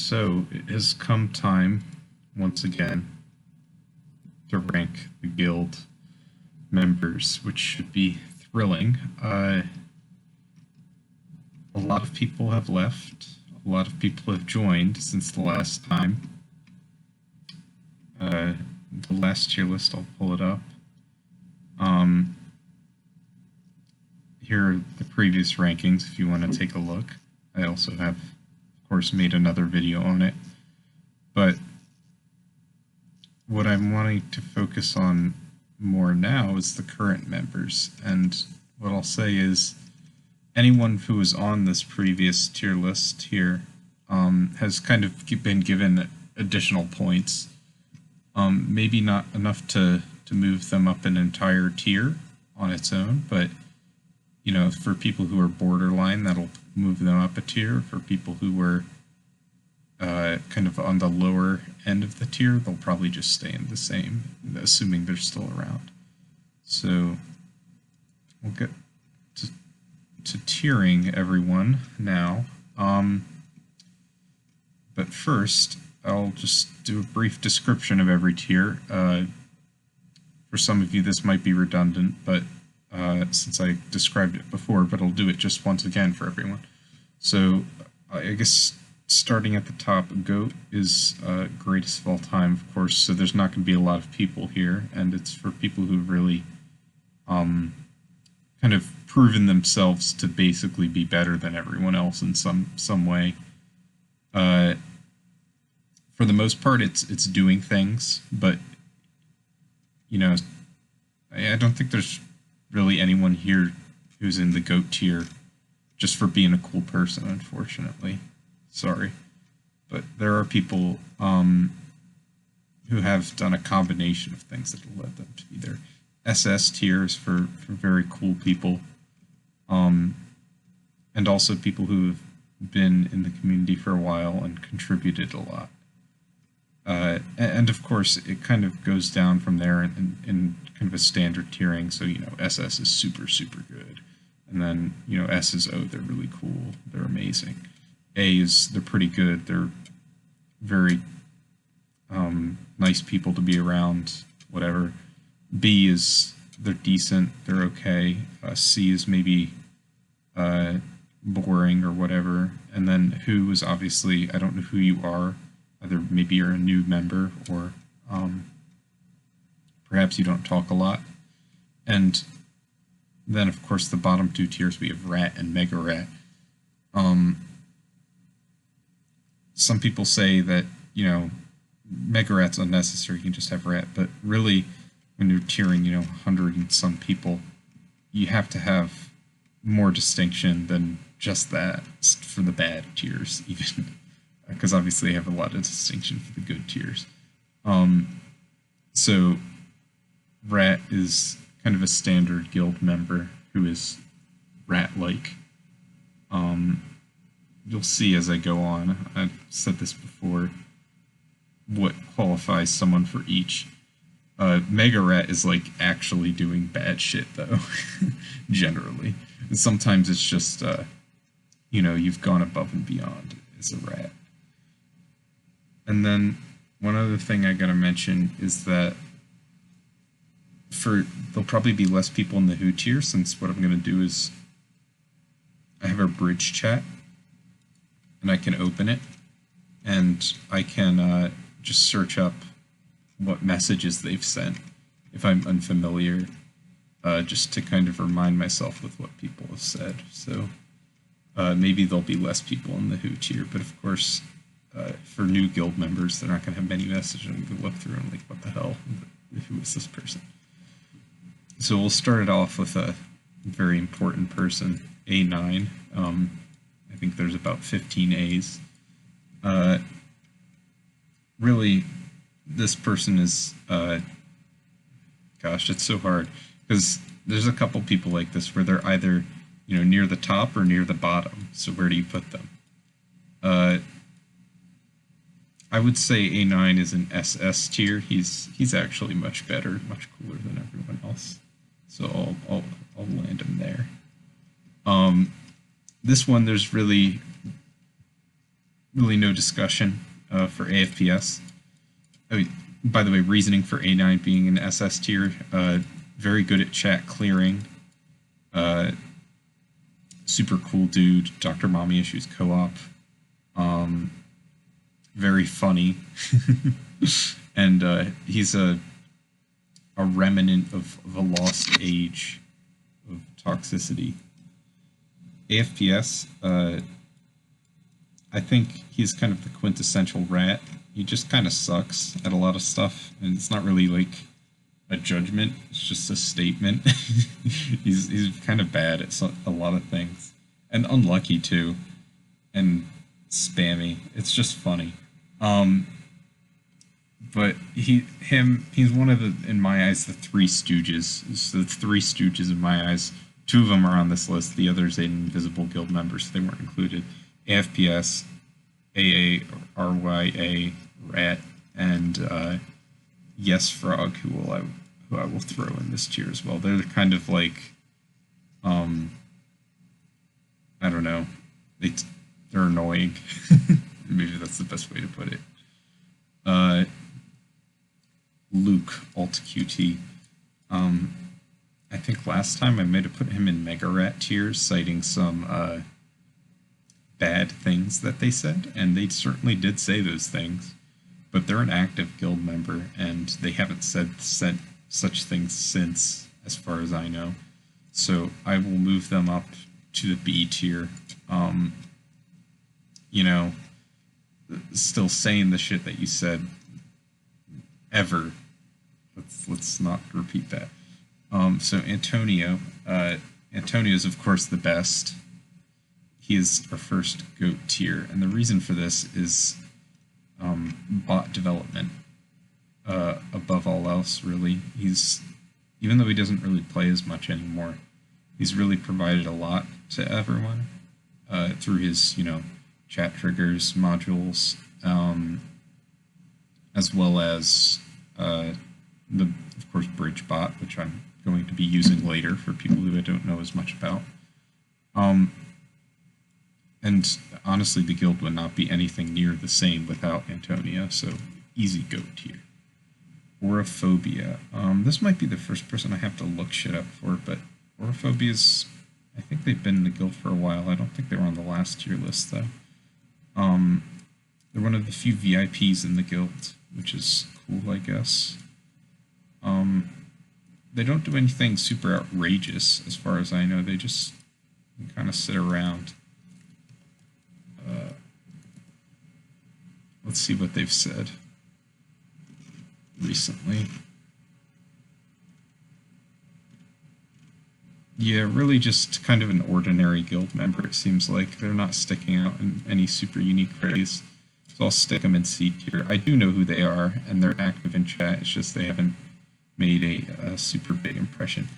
So it has come time, once again, to rank the guild members, which should be thrilling. A lot of people have left. A lot of people have joined since the last time. The last tier list, I'll pull it up. Here are the previous rankings if you want to take a look. I also have, of course, made another video on it. But what I'm wanting to focus on more now is the current members. And what I'll say is anyone who is on this previous tier list here has kind of been given additional points. Maybe not enough to move them up an entire tier on its own, but you know, for people who are borderline, that'll move them up a tier. For people who were kind of on the lower end of the tier, they'll probably just stay in the same, assuming they're still around. So we'll get to tiering everyone now. But first, I'll just do a brief description of every tier. For some of you, this might be redundant, but since I described it before, but I'll do it just once again for everyone. So I guess starting at the top, GOAT is greatest of all time, of course, so there's not going to be a lot of people here, and it's for people who really kind of proven themselves to basically be better than everyone else in some way. For the most part, it's doing things, but you know, I don't think there's really anyone here who's in the GOAT tier just for being a cool person, unfortunately. Sorry. But there are people who have done a combination of things that have led them to be there. SS tiers for very cool people, and also people who have been in the community for a while and contributed a lot. And of course, it kind of goes down from there in kind of a standard tiering. So, you know, SS is super, super good. And then, you know, S is, oh, they're really cool. They're amazing. A is, they're pretty good. They're very nice people to be around, whatever. B is, they're decent. They're okay. C is maybe boring or whatever. And then who is obviously, I don't know who you are. Either maybe you're a new member or perhaps you don't talk a lot. And then, of course, the bottom two tiers, we have Rat and Mega Rat. Some people say that, you know, Mega Rat's unnecessary, you can just have Rat. But really, when you're tiering, you know, 100 and some people, you have to have more distinction than just that for the bad tiers, even. Because obviously I have a lot of distinction for the good tiers. So Rat is kind of a standard guild member who is rat-like. You'll see as I go on, I've said this before, what qualifies someone for each. Mega Rat is like actually doing bad shit though, generally. And sometimes it's just, you know, you've gone above and beyond as a rat. And then one other thing I gotta mention is that there'll probably be less people in the Who tier, since what I'm gonna do is I have a bridge chat and I can open it and I can just search up what messages they've sent if I'm unfamiliar, just to kind of remind myself with what people have said. So maybe there'll be less people in the Who tier, but of course for new guild members, they're not going to have many messages. I'm going to look through and like, what the hell? Who is this person? So we'll start it off with a very important person, A9. I think there's about 15 A's. Really, this person is, gosh, it's so hard. Because there's a couple people like this where they're either, you know, near the top or near the bottom. So where do you put them? I would say A9 is an SS tier. He's actually much better, much cooler than everyone else. So I'll land him there. This one, there's really really no discussion for AFPS. Oh, by the way, reasoning for A9 being an SS tier, very good at chat clearing, super cool dude, Dr. Mommy Issues co-op, very funny, and he's a remnant of a lost age of toxicity. AFPS, I think he's kind of the quintessential rat. He just kind of sucks at a lot of stuff, and it's not really like a judgment, it's just a statement. he's kind of bad at a lot of things, and unlucky too, and spammy. It's just funny. But he's one of the, in my eyes, the Three Stooges. So the Three Stooges in my eyes. Two of them are on this list. The other's an invisible guild member, so they weren't included. AFPS, AARYA, Rat, and Yes Frog, who I will throw in this tier as well. They're kind of like, I don't know, they're annoying. Maybe that's the best way to put it. Luke, Alt QT. I think last time I might have put him in Mega Rat tiers, citing some bad things that they said, and they certainly did say those things, but they're an active guild member, and they haven't said such things since, as far as I know. So I will move them up to the B tier. You know, still saying the shit that you said ever. Let's not repeat that. So Antonio, Antonio's of course the best. He is our first GOAT tier, and the reason for this is bot development. Above all else, really, even though he doesn't really play as much anymore, he's really provided a lot to everyone through his, chat triggers, modules, as well as of course, Bridge Bot, which I'm going to be using later for people who I don't know as much about. And honestly, the guild would not be anything near the same without Antonio, so easy GOAT here. Auraphobia. This might be the first person I have to look shit up for, but Auraphobia's, I think they've been in the guild for a while. I don't think they were on the last tier list, though. They're one of the few VIPs in the guild, which is cool, I guess. They don't do anything super outrageous, as far as I know. They just kind of sit around. Let's see what they've said recently. Yeah, really just kind of an ordinary guild member, it seems like. They're not sticking out in any super unique ways. So I'll stick them in C tier. I do know who they are, and they're active in chat. It's just they haven't made a super big impression.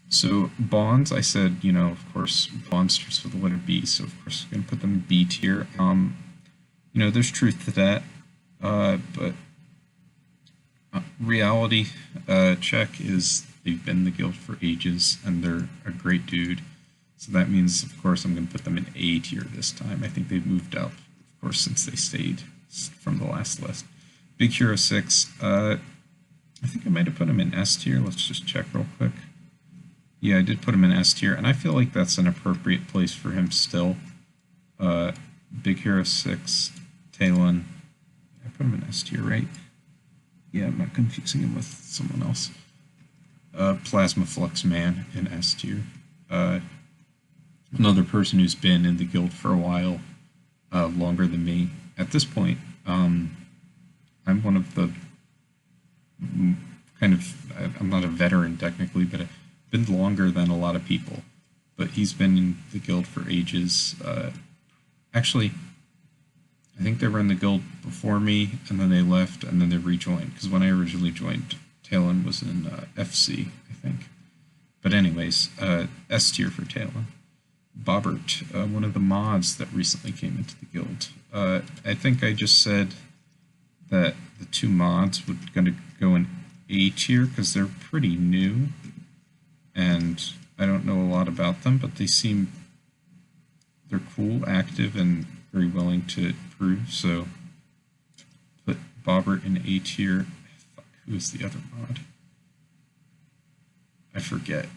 So Bonds, I said, of course, Bond starts with the letter B, so of course I'm going to put them in B tier. There's truth to that, but reality check is they've been in the guild for ages, and they're a great dude. So that means, of course, I'm going to put them in A tier this time. I think they've moved up, of course, since they stayed from the last list. Big Hero 6, I think I might have put him in S tier. Let's just check real quick. Yeah, I did put him in S tier, and I feel like that's an appropriate place for him still. Big Hero 6, Talon. I put him in S tier, right? Yeah, I'm not confusing him with someone else. Plasma Flux Man in S tier. Another person who's been in the guild for a while, longer than me. At this point, I'm one of the I'm not a veteran technically, but I've been longer than a lot of people. But he's been in the guild for ages. Actually, I think they were in the guild before me, and then they left, and then they rejoined. Because when I originally joined, Talon was in FC, I think. But anyways, S tier for Talon. Bobbert, one of the mods that recently came into the guild. I think I just said that the two mods were going to go in A tier because they're pretty new, and I don't know a lot about them, but they're cool, active, and very willing to prove, so put Bobbert in A tier. Fuck, who is the other mod? I forget.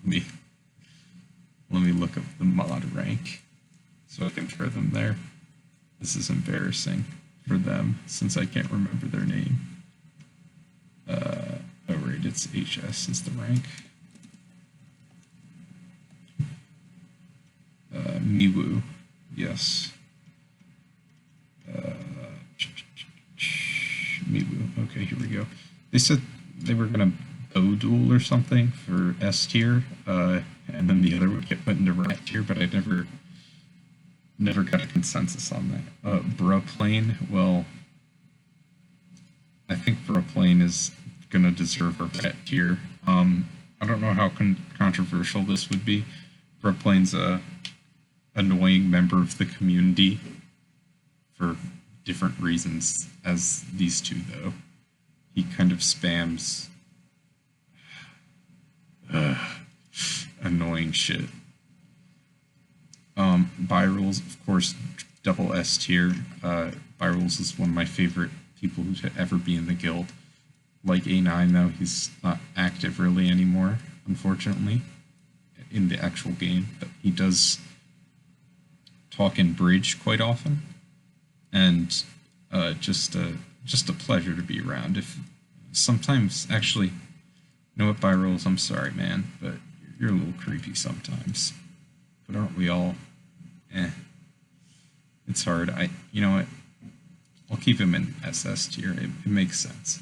let me look up the mod rank so I can throw them there. This is embarrassing for them since I can't remember their name. Oh right, it's HS is the rank. Miwu, yes. Miwu, okay, here we go. They said they were gonna bow duel or something for S tier, and then the other would get put into rat tier, but I never got a consensus on that. Bruplane, well, I think Bruplane is gonna deserve a rat tier. I don't know how controversial this would be. Bruplane's a annoying member of the community for different reasons as these two, though. He kind of spams annoying shit. Byrules, of course, double S tier. Byrules is one of my favorite people to ever be in the guild. Like A9, though, he's not active really anymore, unfortunately, in the actual game. But he does talk in Bridge quite often, and just a pleasure to be around. If sometimes, actually, you know what, Byrules, I'm sorry, man, but you're a little creepy sometimes. But aren't we all? It's hard. You know what? I'll keep him in SS tier. It makes sense.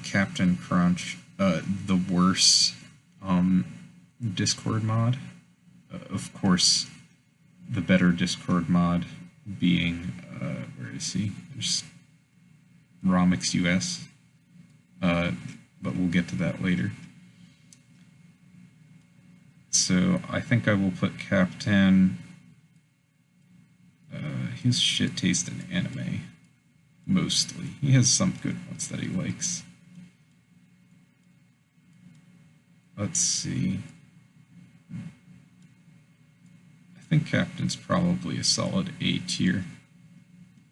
Captain Crunch, the worst Discord mod. Of course, the better Discord mod being, where is he? There's Romix US. But we'll get to that later. So I think I will put Captain. He has shit taste in anime, mostly. He has some good ones that he likes. Let's see. I think Captain's probably a solid A tier.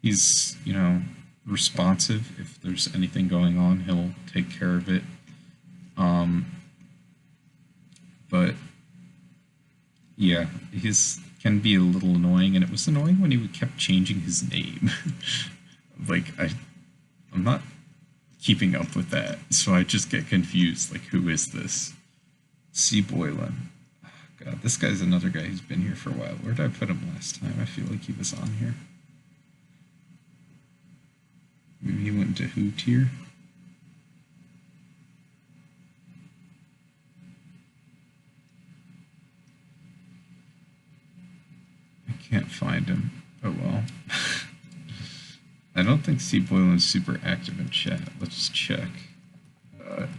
He's, you know, responsive. If there's anything going on, he'll take care of it. But yeah, his can be a little annoying, and it was annoying when he kept changing his name. Like, I'm not keeping up with that, so I just get confused, like, who is this? C. Boylan. Oh, God, this guy's another guy who's been here for a while. Where did I put him last time? I feel like he was on here. Maybe he went to who tier? Can't find him. Oh well. I don't think C. Boylan's super active in chat. Let's check. And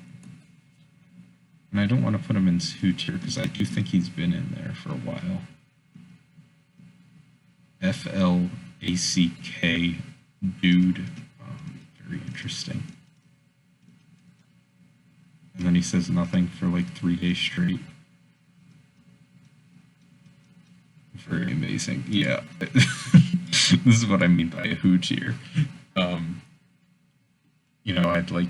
I don't want to put him in who tier because I do think he's been in there for a while. FLACK dude. Very interesting. And then he says nothing for like 3 days straight. Very amazing. Yeah. This is what I mean by a who tier. You know, I'd like...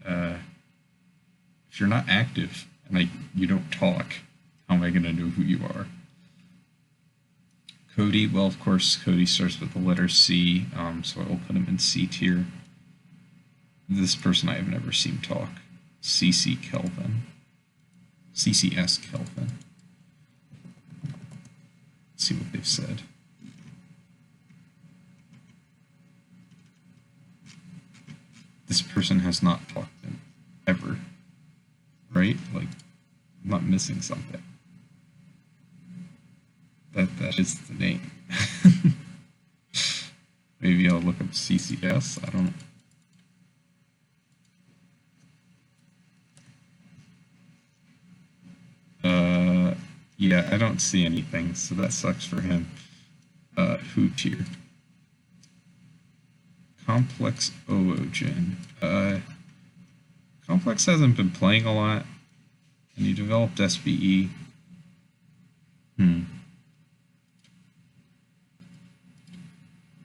if you're not active and you don't talk, how am I going to know who you are? Cody, well, of course, Cody starts with the letter C, so I'll put him in C tier. This person I have never seen talk. CC Kelvin. CCS Kelvin. See what they've said. This person has not talked to him ever, right? Like, I'm not missing something. That is the name. Maybe I'll look up CCS. I don't. Yeah, I don't see anything, so that sucks for him. Who tier? Complex Oogen. Complex hasn't been playing a lot, and he developed SBE.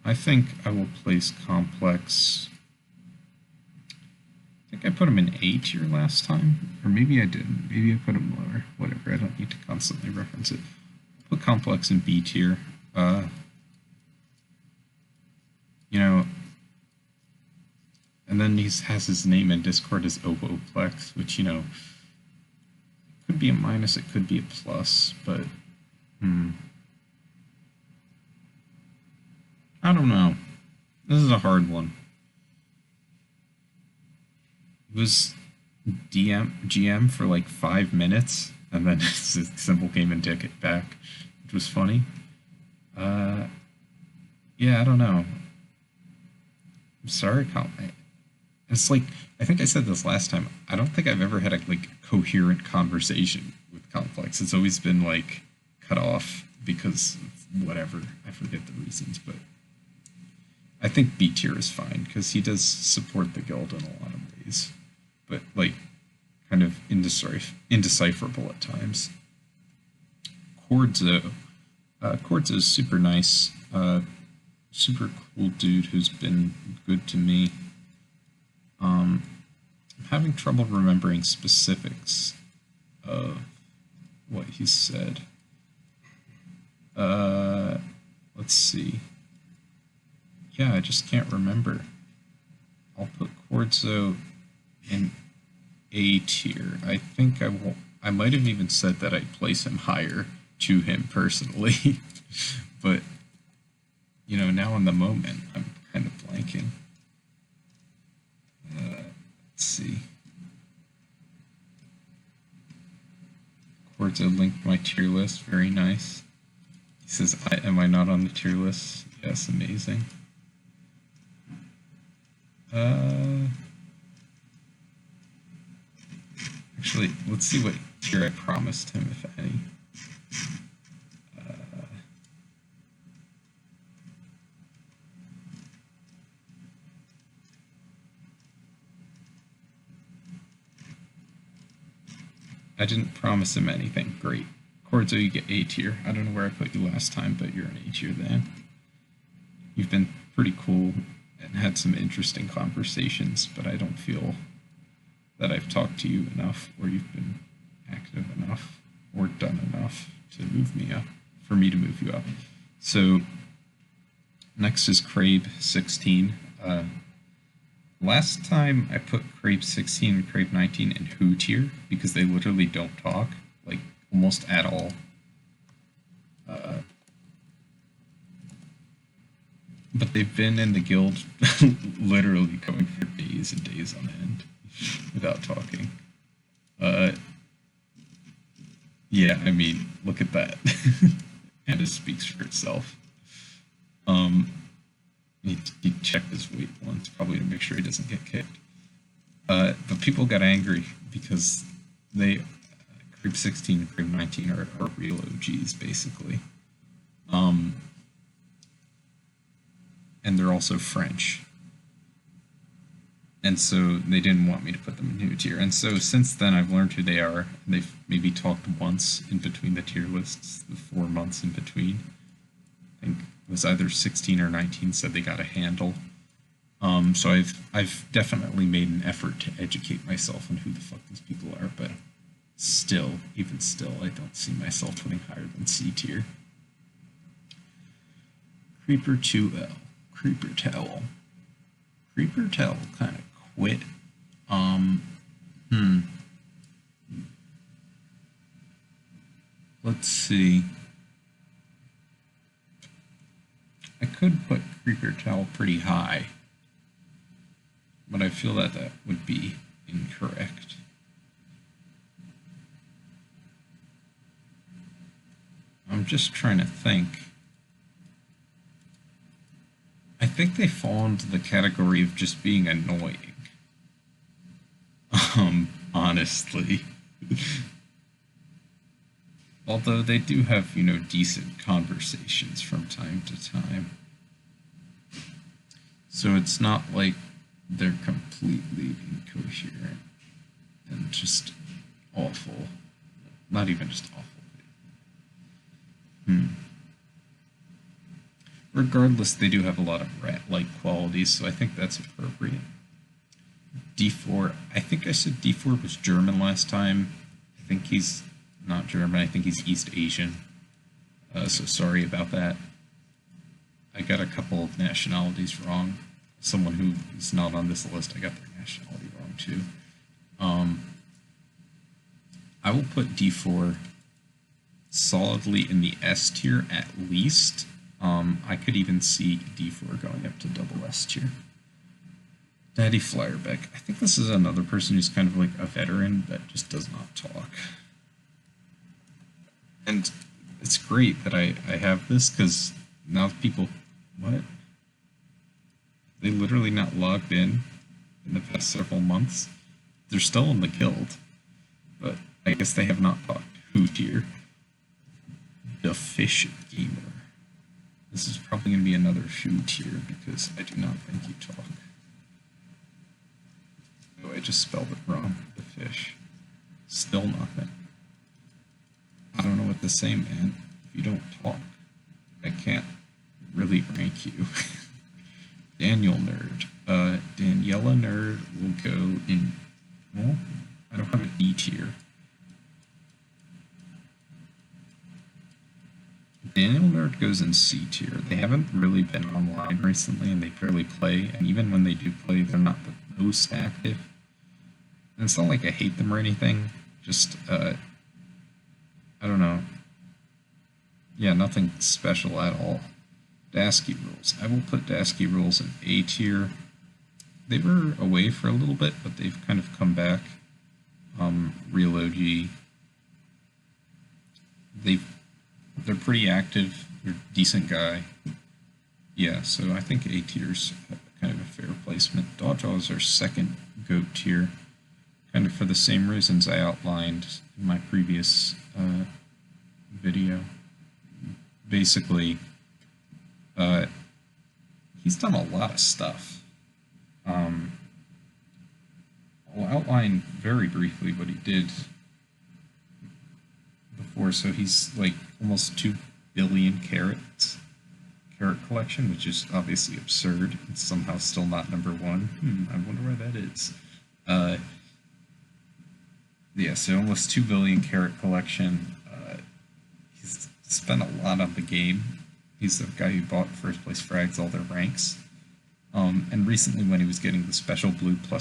I think I will place complex. I think I put him in A tier last time, or maybe I didn't. Maybe I put him lower. Whatever. I don't need to constantly reference it. Put complex in B tier. You know, and then he has his name in Discord as Ovoplex, which, you know, could be a minus, it could be a plus, but I don't know. This is a hard one. It was GM for like 5 minutes, and then his symbol came and took it back, which was funny. Yeah, I don't know. I'm sorry, it's like, I think I said this last time, I don't think I've ever had a like coherent conversation with Complex. It's always been like cut off because of whatever. I forget the reasons, but I think B tier is fine because he does support the guild in a lot of ways, but like kind of indecipherable at times. Cordzo. Cordzo is super nice, super cool dude who's been good to me. I'm having trouble remembering specifics of what he said. Let's see. Yeah, I just can't remember. I'll put Cordzo in A tier. I think I might have even said that I'd place him higher to him personally, but you know, now in the moment, I'm kind of blanking. Let's see. Cordzo linked my tier list. Very nice. He says, am I not on the tier list? Yes, amazing. Actually, let's see what tier I promised him, if any. I didn't promise him anything. Great. Cordzo, you get A tier. I don't know where I put you last time, but you're an A tier then. You've been pretty cool and had some interesting conversations, but I don't feel that I've talked to you enough, or you've been active enough, or done enough to move me up, for me to move you up. So next is Crabe 16. Last time I put Crabe 16 and Crabe 19 in Who tier because they literally don't talk, like, almost at all. But they've been in the guild literally going for days and days on end without talking. Yeah, I mean, look at that. And it speaks for itself. He checked his weight once, probably to make sure he doesn't get kicked. But people got angry because Creep 16 and Creep 19 are real OGs, basically. And they're also French. And so they didn't want me to put them in new tier. And so since then, I've learned who they are. They've maybe talked once in between the tier lists, the 4 months in between. I think it was either 16 or 19 said they got a handle. So I've definitely made an effort to educate myself on who the fuck these people are, but even still, I don't see myself putting higher than C tier. Creeper 2L. Creeper Towel. Creeper Towel kind of quit. Let's see. I could put Creeper Towel pretty high, but I feel that would be incorrect. I'm just trying to think. I think they fall into the category of just being annoying. Honestly. Although they do have, decent conversations from time to time. So it's not like they're completely incoherent and just awful. Not even just awful. regardless, they do have a lot of rat-like qualities, so I think that's appropriate. D4, I think I said D4 was German last time. I think he's not German, I think he's East Asian. So sorry about that. I got a couple of nationalities wrong. Someone who is not on this list, I got their nationality wrong too. I will put D4 solidly in the S tier at least. I could even see D4 going up to double S tier. Daddy Flyerbeck. I think this is another person who's kind of like a veteran that just does not talk. And it's great that I have this, because now people, what? They literally not logged in the past several months. They're still in the guild, but I guess they have not talked. Who tier? The Fish Gamer. This is probably going to be another Who tier, because I do not think you talk. Oh, I just spelled it wrong. The Fish. Still nothing. I don't know what to say, man. If you don't talk, I can't really rank you. Daniel Nerd. Daniela Nerd will go in... Well, I don't have an E tier. Daniel Nerd goes in C tier. They haven't really been online recently, and they barely play, and even when they do play, they're not the most active. And it's not like I hate them or anything, just, I don't know. Yeah, nothing special at all. Dasky Rules. I will put Dasky Rules in A tier. They were away for a little bit, but they've kind of come back. Real OG. They're pretty active. They're a decent guy. Yeah, so I think A tier's kind of a fair placement. Dodgejaw is our second GOAT tier, kind of for the same reasons I outlined in my previous video. Basically, he's done a lot of stuff. I'll outline very briefly what he did before. So he's like almost 2 billion carrots. Carrot collection, which is obviously absurd. It's somehow still not number 1. I wonder why that is. Yeah, so almost 2 billion carrot collection. He's spent a lot on the game. He's the guy who bought first place frags all their ranks. And recently when he was getting the special blue ++,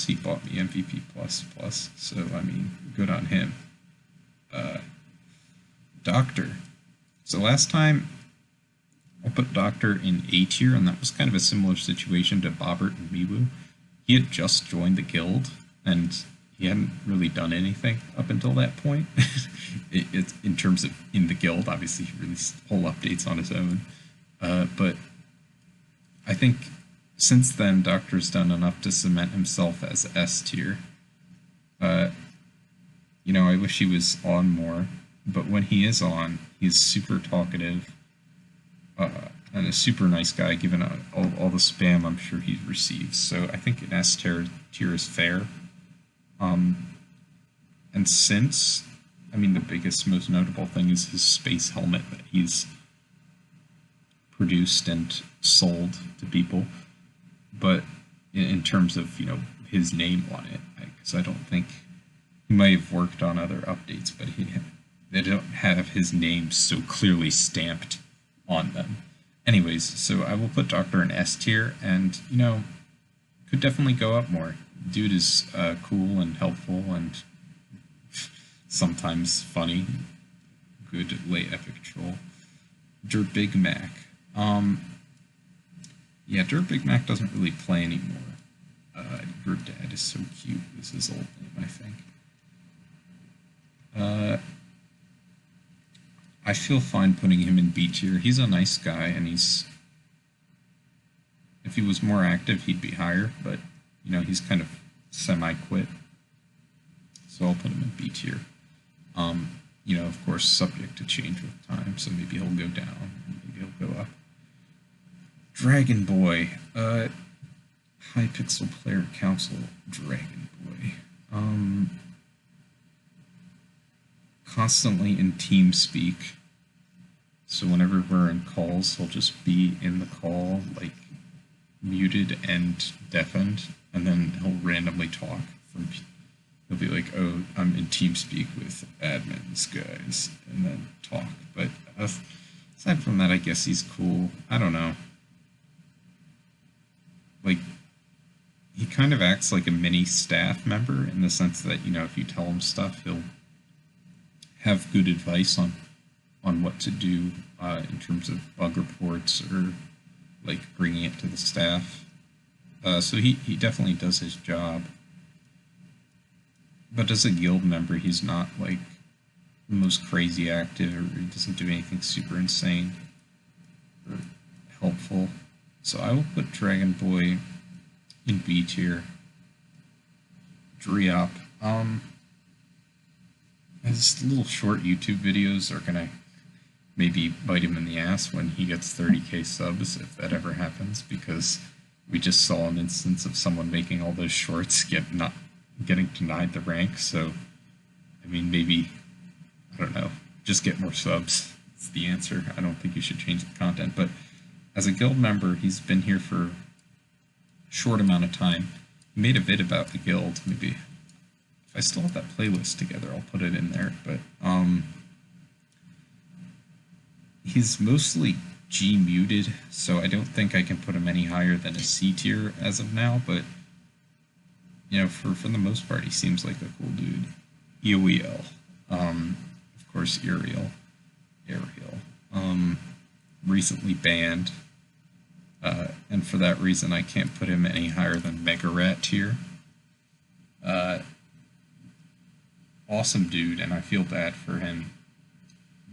he bought me MVP ++. So, I mean, good on him. Doctor. So last time I put Doctor in A tier, and that was kind of a similar situation to Bobbert and Miwu. He had just joined the guild, and he hadn't really done anything up until that point. It's in terms of in the guild, obviously he released whole updates on his own. But I think since then, Doctor's done enough to cement himself as S tier. You know, I wish he was on more, but when he is on, he's super talkative. And a super nice guy, given all the spam I'm sure he receives. So I think an S tier is fair. And since, I mean, the biggest, most notable thing is his space helmet that he's produced and sold to people. But in terms of, you know, his name on it, because I don't think he might have worked on other updates, but they don't have his name so clearly stamped on them. Anyways, so I will put Doctor in S tier, and, you know, could definitely go up more. Dude is cool and helpful and sometimes funny. Good late epic troll. Dirt Big Mac. Yeah, Dirt Big Mac doesn't really play anymore. Your dad is so cute is his old name, I think. I feel fine putting him in B tier. He's a nice guy, and he's... If he was more active, he'd be higher, but, you know, he's kind of semi-quit. So I'll put him in B tier. You know, of course, subject to change with time, so maybe he'll go down, maybe he'll go up. Dragon Boy. Hypixel Player Council. Dragon Boy. Constantly in TeamSpeak. So whenever we're in calls, he'll just be in the call, like, muted and deafened, and then he'll randomly talk. He'll be like, oh, I'm in TeamSpeak with admins, guys, and then talk. But aside from that, I guess he's cool. I don't know. Like, he kind of acts like a mini staff member in the sense that, you know, if you tell him stuff, he'll have good advice on what to do in terms of bug reports or, like, bringing it to the staff. So he definitely does his job. But as a guild member, he's not, like, the most crazy active, or he doesn't do anything super insane or helpful. So I will put Dragon Boy in B tier. Driop. His little short YouTube videos are gonna maybe bite him in the ass when he gets 30k subs, if that ever happens, because we just saw an instance of someone making all those shorts getting denied the rank. So, I mean, maybe, I don't know, just get more subs. That's the answer. I don't think you should change the content, but as a guild member, he's been here for a short amount of time. He made a vid about the guild. Maybe if I still have that playlist together, I'll put it in there. But he's mostly G muted, so I don't think I can put him any higher than a C tier as of now. But you know, for the most part, he seems like a cool dude. EOEL, of course, Ariel, recently banned. And for that reason, I can't put him any higher than Mega Rat tier. Awesome dude, and I feel bad for him.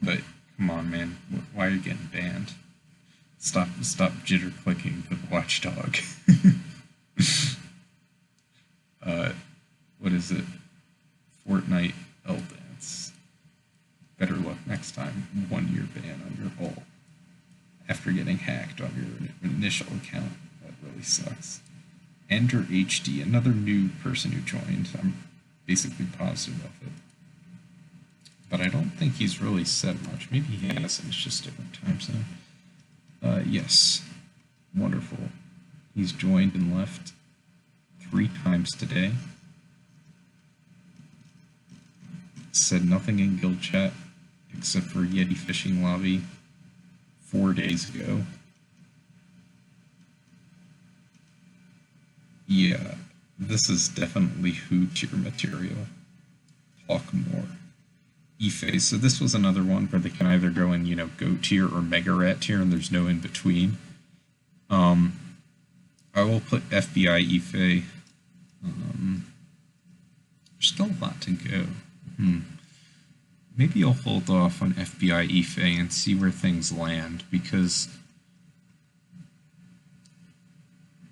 But come on, man, why are you getting banned? Stop jitter clicking the watchdog. What is it? Fortnite L-Dance. Better luck next time. 1 year ban on your ult after getting hacked on your initial account. That really sucks. Ender HD, another new person who joined. I'm basically positive of it. But I don't think he's really said much. Maybe he has, and it's just different time zone. Yes. Wonderful. He's joined and left 3 times today. Said nothing in guild chat except for Yeti Fishing Lobby 4 days ago. Yeah, this is definitely who tier material. Talk more. E-Phase. So this was another one where they can either go in, you know, GOAT tier or Mega Rat tier, and there's no in between. I will put FBI E-Phase. There's still a lot to go. Maybe I'll hold off on FBI E-Phase and see where things land, because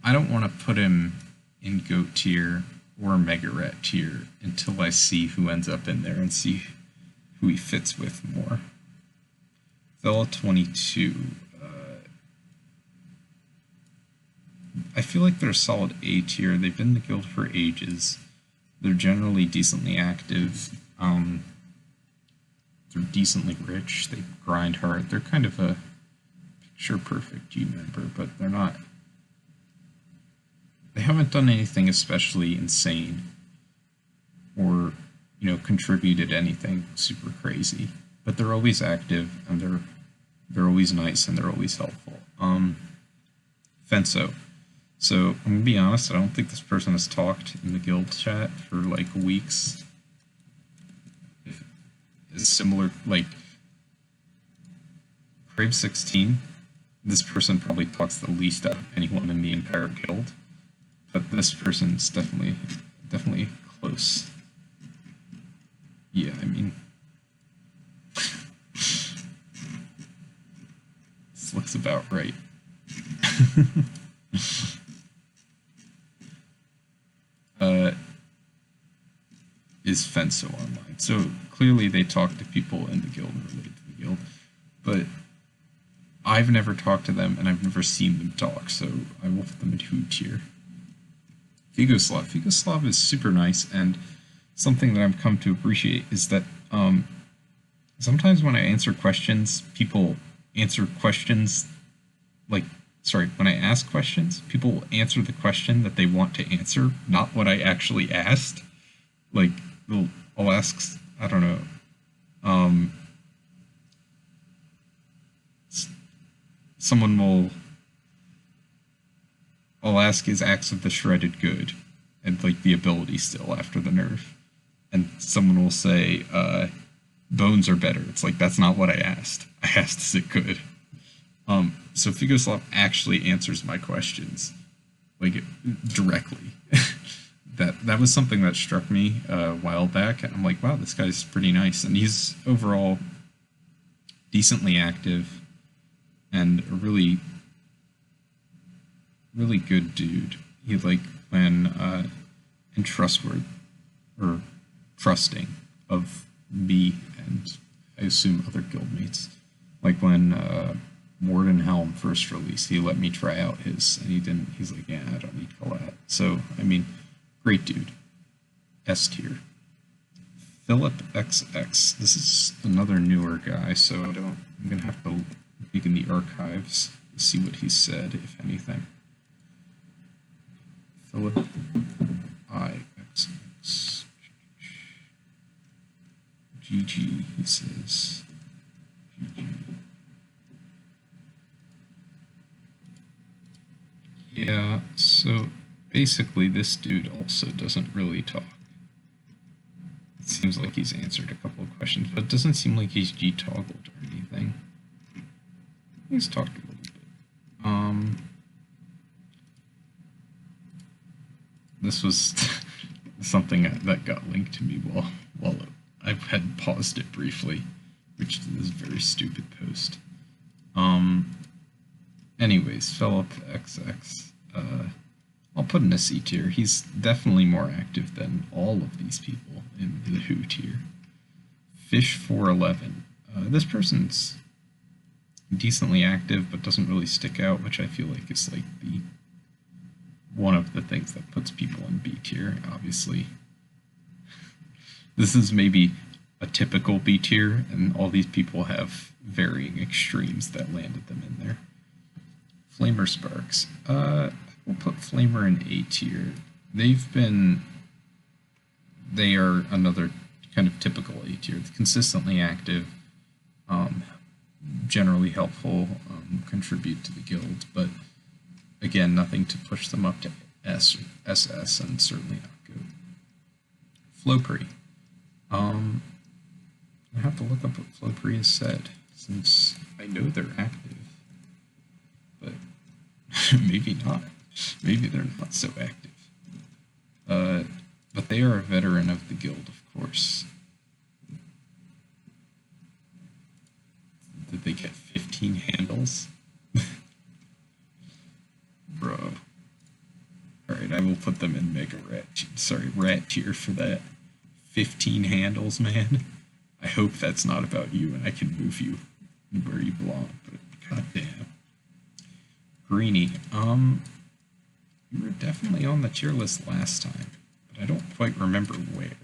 I don't want to put him in GOAT tier or Mega Rat tier until I see who ends up in there and see who he fits with more. Vela 22. I feel like they're a solid A tier. They've been in the guild for ages. They're generally decently active. They're decently rich. They grind hard. They're kind of a picture-perfect G member, but they're not. They haven't done anything especially insane or, you know, contributed anything super crazy. But they're always active, and they're always nice, and they're always helpful. Fenso. So I'm gonna be honest, I don't think this person has talked in the guild chat for like weeks. It's similar, like Crave 16. This person probably talks the least out of anyone in the entire guild, but this person's definitely close. Yeah, I mean, this looks about right. Is Fenso online? So clearly they talk to people in the guild and relate to the guild, but I've never talked to them and I've never seen them talk, so I will put them in who tier. Figoslav. Figoslav is super nice, and something that I've come to appreciate is that sometimes when I answer questions, people answer questions, like, sorry, when I ask questions, people will answer the question that they want to answer, not what I actually asked. Like, I'll ask, I don't know, someone will, I'll ask, is Axe of the Shredded good? And, like, the ability still after the nerf. And someone will say, bones are better. It's like, that's not what I asked. I asked, is it good? So Figoslav actually answers my questions, like, directly. That was something that struck me a while back. I'm like, wow, this guy's pretty nice. And he's overall decently active and a really, really good dude. He, like, when, and trustworthy, or trusting of me and I assume other guildmates. Like when Warden Helm first released, he let me try out his, and he's like, yeah, I don't need collab. So, I mean, great dude. S tier. Philip XX. This is another newer guy, so I'm gonna have to dig in the archives to see what he said, if anything. Philip IXX. GG, he says. GG. Yeah, so basically this dude also doesn't really talk. It seems like he's answered a couple of questions, but it doesn't seem like he's G-toggled or anything. He's talked a little bit. This was something that got linked to me while I had paused it briefly, which is a very stupid post. Anyways, Philip XX, I'll put in a C tier. He's definitely more active than all of these people in the Who tier. Fish411. This person's decently active, but doesn't really stick out, which I feel like is like one of the things that puts people in B tier, obviously. This is maybe a typical B tier, and all these people have varying extremes that landed them in there. Flamer Sparks. We'll put Flamer in A tier. They are another kind of typical A tier. Consistently active, generally helpful, contribute to the guild, but again, nothing to push them up to S or SS, and certainly not good. Flopri. I have to look up what Flopri has said, since I know they're active, but maybe not. Maybe they're not so active. But they are a veteran of the guild, of course. Did they get 15 handles? Bro. Alright, I will put them in Mega Rat. Sorry, Rat tier for that. 15 handles, man. I hope that's not about you and I can move you where you belong, but goddamn. Greenie, you were definitely on the tier list last time, but I don't quite remember where.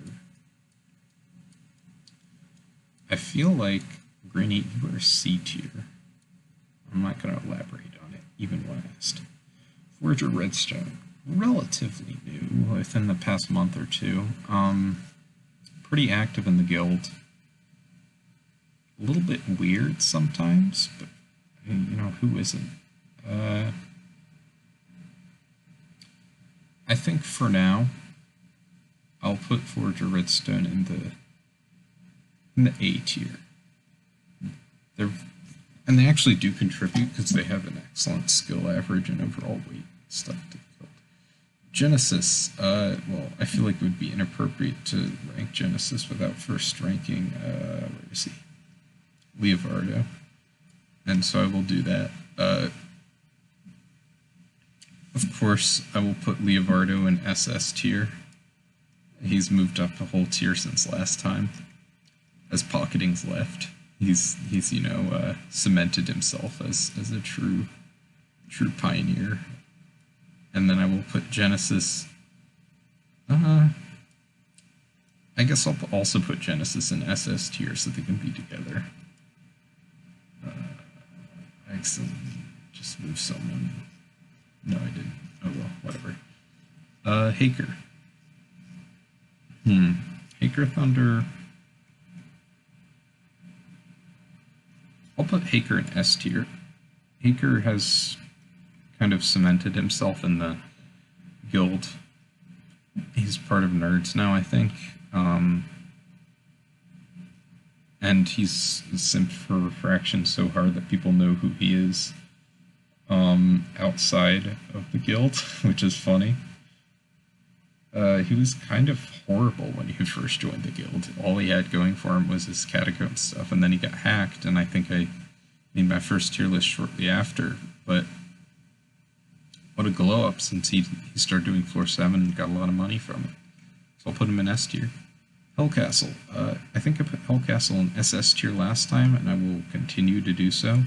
I feel like, Greenie, you were C tier. I'm not going to elaborate on it, even when asked. Forger Redstone, relatively new, within the past month or two. Pretty active in the guild. A little bit weird sometimes, but, you know, who isn't? I think for now, I'll put Forger Redstone in the A tier. And they actually do contribute because they have an excellent skill average and overall weight stuff to build. Genesis, well, I feel like it would be inappropriate to rank Genesis without first ranking, where is he? Leovardo. And so I will do that. Of course, I will put Leovardo in SS tier. He's moved up a whole tier since last time, as Pocketing's left. He's you know, cemented himself as a true pioneer. And then I will put Genesis. I guess I'll also put Genesis in SS tier so they can be together. I accidentally just moved someone. No, I didn't. Oh well, whatever. Haker. Haker Thunder. I'll put Haker in S tier. Haker has kind of cemented himself in the guild. He's part of Nerds now, I think. And he's simped for Refraction so hard that people know who he is outside of the guild, which is funny. He was kind of horrible when he first joined the guild. All he had going for him was his catacomb stuff, and then he got hacked, and I think I made my first tier list shortly after. But what a glow up since he started doing floor 7 and got a lot of money from it. So I'll put him in S tier. Hellcastle. I think I put Hellcastle in SS tier last time, and I will continue to do so.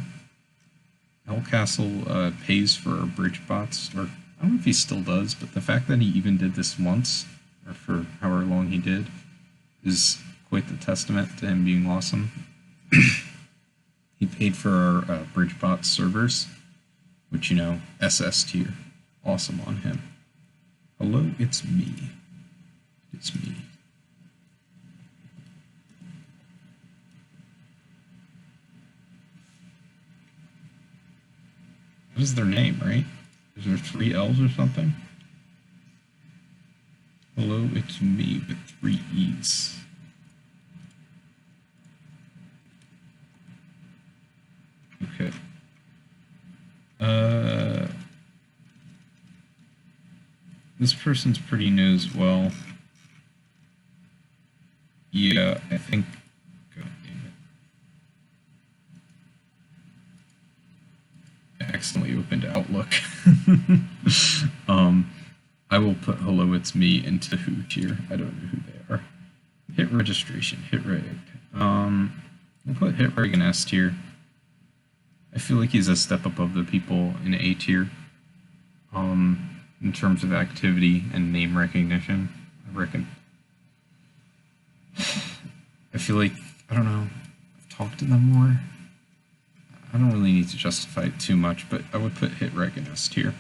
Hellcastle pays for our bridge bots, or I don't know if he still does, but the fact that he even did this once, or for however long he did, is quite the testament to him being awesome. He paid for our bridge bot servers, which, you know, SS tier. Awesome on him. Hello, it's me. It's me. What is their name, right? Is there 3 L's or something? Hello, it's me with 3 E's. Okay. This person's pretty new as well. Yeah, I think. God damn it. I accidentally opened Outlook. I will put hello, it's me into who tier. I don't know who they are. Hit registration, hit reg. We'll put hit reg in S tier. I feel like he's a step above the people in A tier. In terms of activity and name recognition, I reckon. I feel like, I don't know, I've talked to them more. I don't really need to justify it too much, but I would put hit reg in S tier.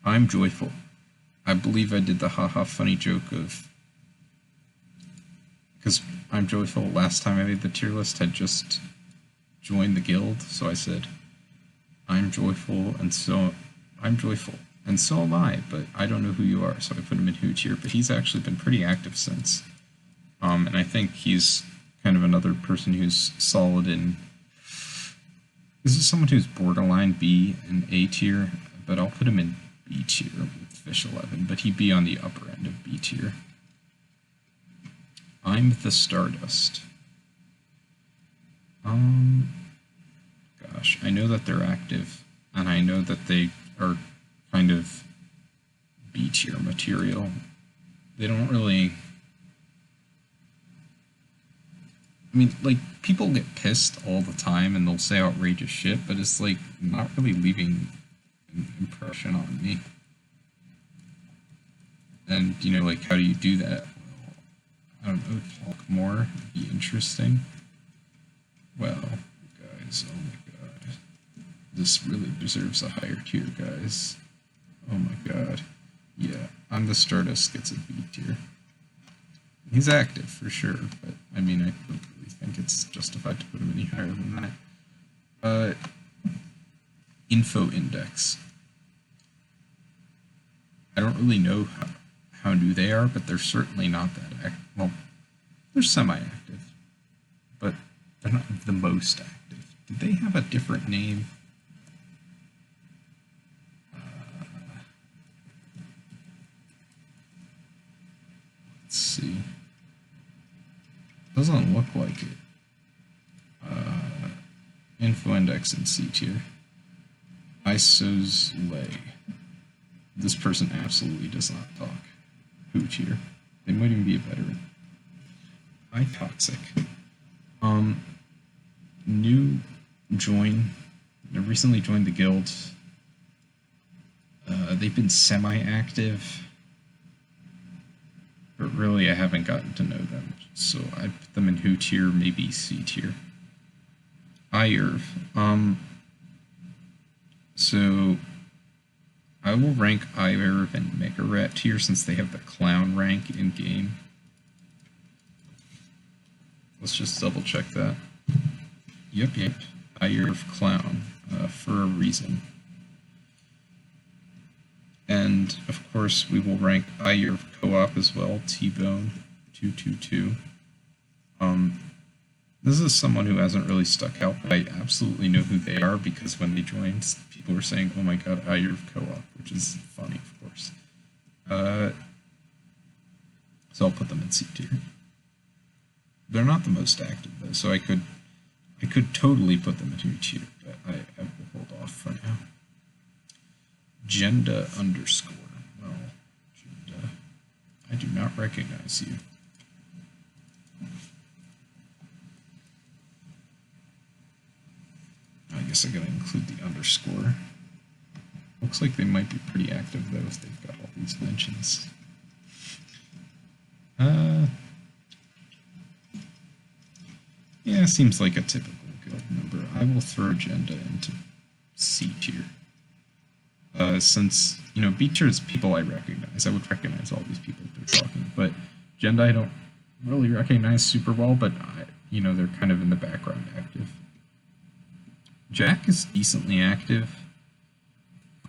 I'm joyful. I believe I did the haha funny joke of, because I'm joyful last time I made the tier list had just joined the guild, so I said, I'm joyful, and so I'm joyful, and so am I, but I don't know who you are, so I put him in who tier, but he's actually been pretty active since. And I think he's kind of another person who's solid in, this is someone who's borderline B and A tier, but I'll put him in B tier with Fish 11, but he'd be on the upper end of B tier. I'm the Stardust. Gosh, I know that they're active, and I know that they are kind of B tier material. They don't really, I mean, like, people get pissed all the time and they'll say outrageous shit, but it's like not really leaving an impression on me. And, you know, like, how do you do that? Well, I don't know, talk more, be interesting. Well, guys, oh my god. This really deserves a higher tier, guys. Oh my god. Yeah, I'm the Stardust gets a B tier. He's active, for sure, but, I mean, I don't really think it's justified to put him any higher than that. Info index. I don't really know how new they are, but they're certainly not that active. Well, they're semi-active, but they're not the most active. Did they have a different name? Let's see. Doesn't look like it. Info index in C tier. ISO's lay. This person absolutely does not talk. Who tier? They might even be a veteran. Toxic. New join. They recently joined the guild. They've been semi-active, but really I haven't gotten to know them. So I put them in who tier, maybe C tier. Irv. So I will rank Ariel and Mega Rat tier since they have the clown rank in game. Let's just double check that. Yep. Ariel clown for a reason. And of course we will rank Ariel co-op as well, T-Bone 222. This is someone who hasn't really stuck out, but I absolutely know who they are because when they joined, people were saying, "Oh my god, Ariel co-op," which is funny, of course. So I'll put them in C tier. They're not the most active though, so I could totally put them in tier, but I will hold off for now. Genda underscore. Well, Genda, I do not recognize you. I guess I gotta include the underscore. Looks like they might be pretty active though if they've got all these mentions. Yeah, seems like a typical guild member. I will throw Genda into C tier. Since, you know, B tier is people I recognize. I would recognize all these people they're talking, but Genda I don't really recognize super well, but you know, they're kind of in the background active. Jack is decently active,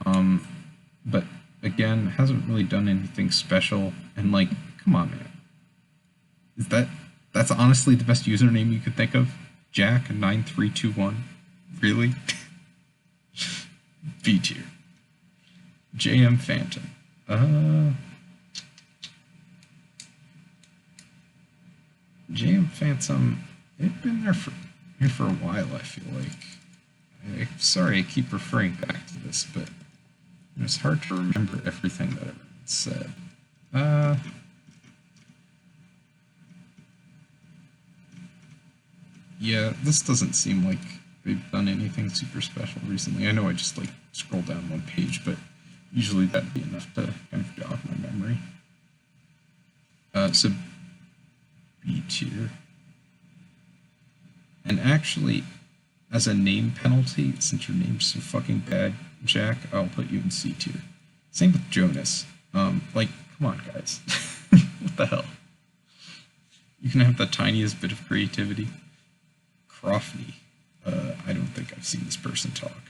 but again, hasn't really done anything special, and like, come on, man. That's honestly the best username you could think of? Jack9321? Really? B tier. JM Phantom. JM Phantom, they've been there for a while, I feel like. I'm sorry I keep referring back to this, but it's hard to remember everything that everyone said. Yeah, this doesn't seem like they've done anything super special recently. I know I just like scroll down one page, but usually that'd be enough to kind of jog my memory. So B tier. And actually, as a name penalty, since your name's so fucking bad, Jack, I'll put you in C tier. Same with Jonas. Like, come on, guys. What the hell? You can have the tiniest bit of creativity. Crofty. I don't think I've seen this person talk.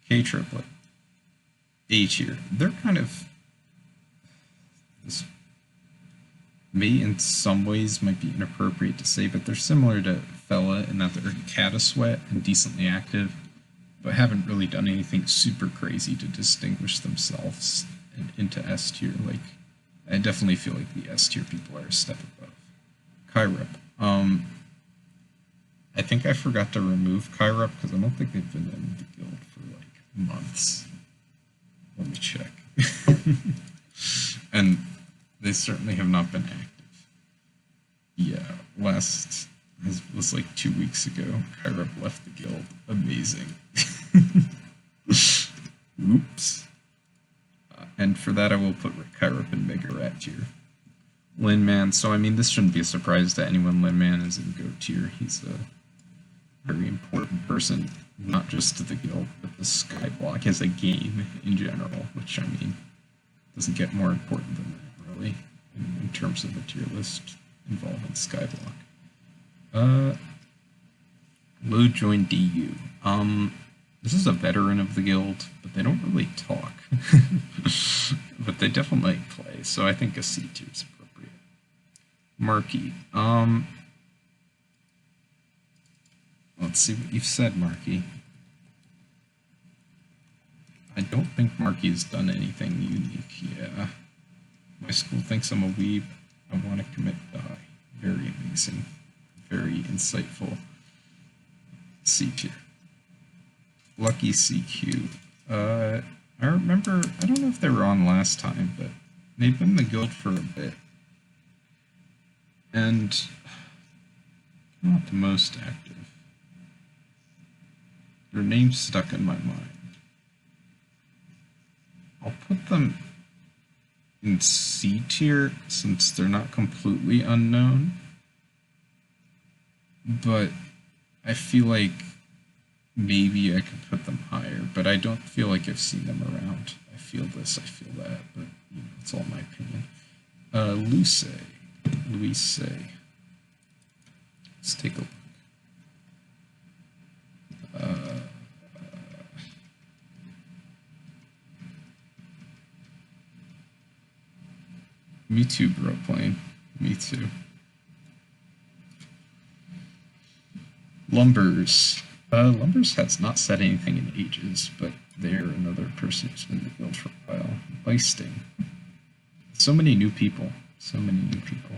K-Triplet. A tier. They're kind of... This may in some ways might be inappropriate to say, but they're similar to Fella in that they're Catasweat and decently active, but haven't really done anything super crazy to distinguish themselves into S tier. Like, I definitely feel like the S tier people are a step above. Kyrep. I think I forgot to remove Kyrep because I don't think they've been in the guild for like months. Let me check. And they certainly have not been active. Yeah, last was like 2 weeks ago. Kyrep left the guild. Amazing. Oops. And for that, I will put Kyrep in Mega Rat tier. Linman. So I mean, this shouldn't be a surprise to anyone. Linman is in GO tier. He's a very important person, not just to the guild, but the Skyblock as a game in general, which, I mean, doesn't get more important than that, really, in terms of the tier list involving Skyblock. Low join DU. This is a veteran of the guild, but they don't really talk. But they definitely play, so I think a C tier is appropriate. Marky. Let's see what you've said, Marky. I don't think Marky has done anything unique. Yeah. My school thinks I'm a weeb. I want to commit die. Very amazing. Very insightful. C tier. Lucky CQ. I remember, I don't know if they were on last time, but they've been in the guild for a bit. And not the most active. Their name's stuck in my mind. I'll put them in C tier since they're not completely unknown. But I feel like maybe I could put them higher, but I don't feel like I've seen them around. I feel this, I feel that, but you know, it's all my opinion. Luce. Let's take a look. Me too, bro, playing. Me too. Lumbers. Lumbers has not said anything in ages, but they're another person who's been in the guild for a while. Leisting. So many new people. So many new people.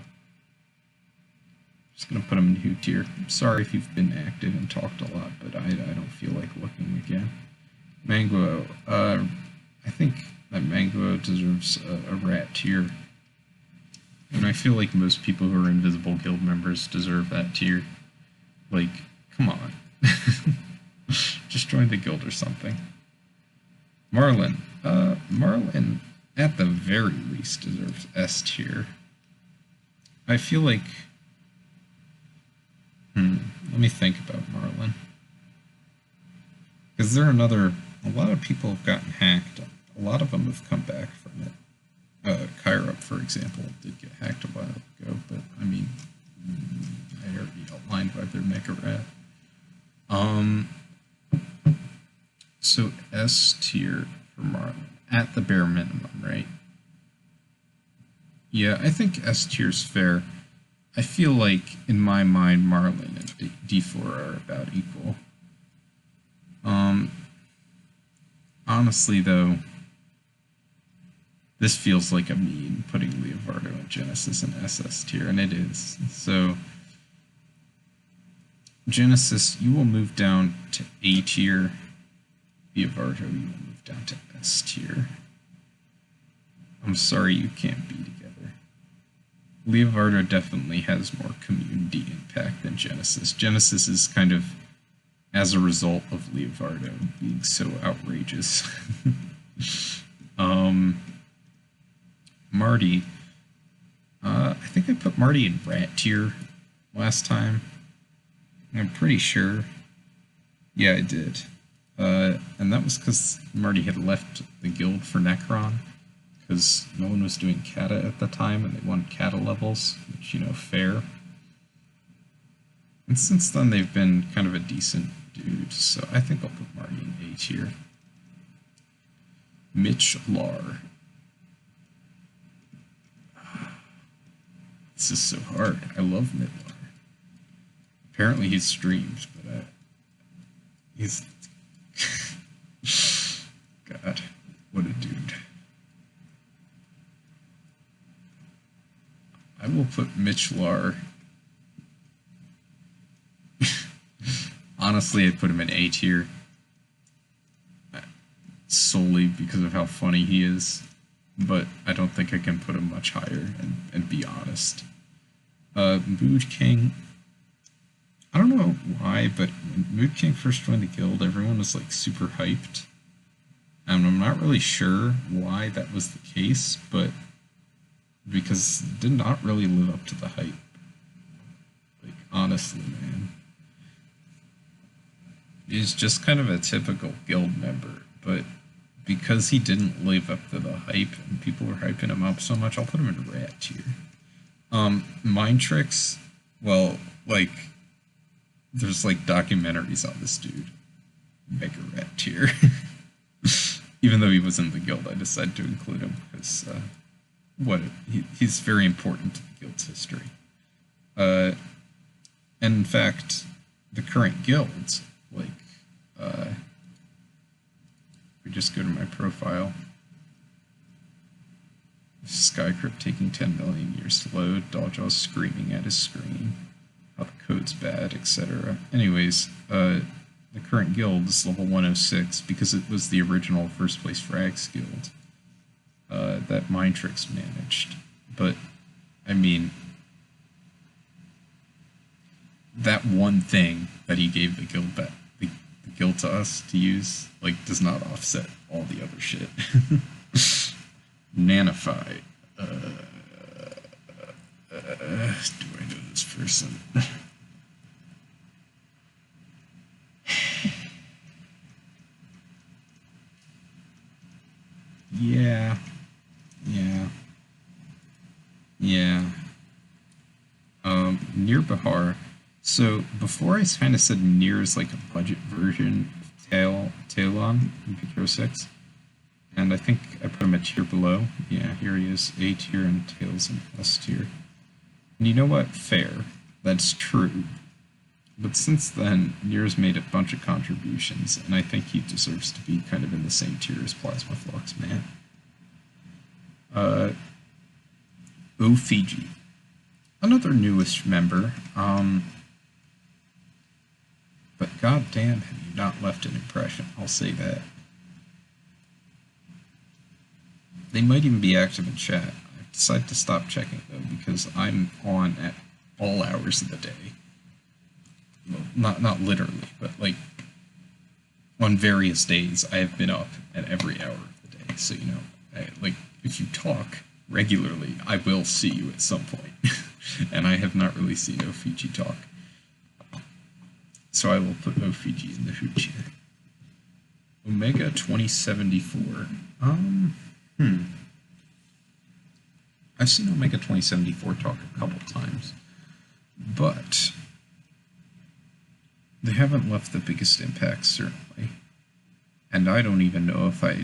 Just gonna put them in who tier. I'm sorry if you've been active and talked a lot, but I don't feel like looking again. Mango. I think that Mango deserves a rat tier. And I feel like most people who are invisible guild members deserve that tier. Like, come on. Just join the guild or something. Marlin. Marlin, at the very least, deserves S tier. I feel like... let me think about Marlin. Because they're another... A lot of people have gotten hacked. A lot of them have come back from it. Kyrup, for example, did get hacked a while ago, but I mean, I already outlined why they're mega rat. So S tier for Marlin, at the bare minimum, right? Yeah, I think S tier's fair. I feel like, in my mind, Marlin and D4 are about equal. Honestly, though, this feels like a meme, putting Leovardo and Genesis in SS tier, and it is. So, Genesis, you will move down to A tier. Leovardo, you will move down to S tier. I'm sorry you can't be together. Leovardo definitely has more community impact than Genesis. Genesis is kind of as a result of Leovardo being so outrageous. Marty. I think I put Marty in rat tier last time. I'm pretty sure. Yeah, I did. And that was because Marty had left the guild for Necron, because no one was doing Kata at the time, and they wanted Kata levels, which, you know, fair. And since then, they've been kind of a decent dude, so I think I'll put Marty in A tier. Mitch Lar. This is so hard. I love Midlar. Apparently he streams, but he's... God, what a dude. I will put Mitch Lar... Honestly, I'd put him in A tier. Solely because of how funny he is. But I don't think I can put him much higher, and be honest. Mood King... I don't know why, but when Mood King first joined the guild, everyone was, like, super hyped. And I'm not really sure why that was the case, but... because it did not really live up to the hype. Like, honestly, man. He's just kind of a typical guild member, but... because he didn't live up to the hype and people were hyping him up so much, I'll put him in rat tier. Mind Tricks, well, like, there's like documentaries on this dude. Mega rat tier. Even though he was in the guild, I decided to include him because he's very important to the guild's history. And in fact, the current guilds, like, we just go to my profile. Skycrypt taking 10 million years to load. Dodgejaw screaming at his screen. How the code's bad, etc. Anyways, the current guild is level 106 because it was the original first place frags guild that Mind Tricks managed. But, I mean, that one thing that he gave the guild back, the guild to us to use, like, does not offset all the other shit. Nanify. Do I know this person? Yeah. Near Bahar. So before I kind of said Near is like a budget version of Talon in Pick 6. And I think I put him a tier below. Yeah, here he is, A tier, and Tails in S tier. And you know what? Fair. That's true. But since then, Near's made a bunch of contributions, and I think he deserves to be kind of in the same tier as Plasma Flux, man. O Fiji. Another newest member. But goddamn, have you not left an impression? I'll say that. They might even be active in chat. I've decided to stop checking though because I'm on at all hours of the day. Well, not literally, but like on various days I have been up at every hour of the day. So you know, like if you talk regularly, I will see you at some point. And I have not really seen Ofiji talk. So I will put Ofiji in the Who tier. Omega 2074. I've seen Omega 2074 talk a couple times, but they haven't left the biggest impact, certainly. And I don't even know if they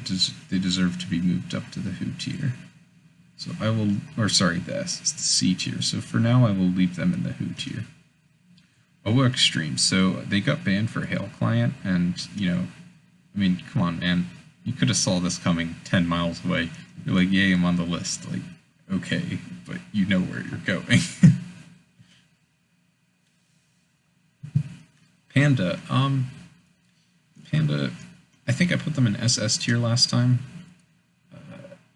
deserve to be moved up to the Who tier. So I will, or sorry, the C tier. So for now, I will leave them in the Who tier. Oh, Extreme. So they got banned for Hail Client, and, you know, I mean, come on, man. You could have saw this coming 10 miles away. You're like, yay, I'm on the list. Like, okay, but you know where you're going. Panda. Panda, I think I put them in SS tier last time.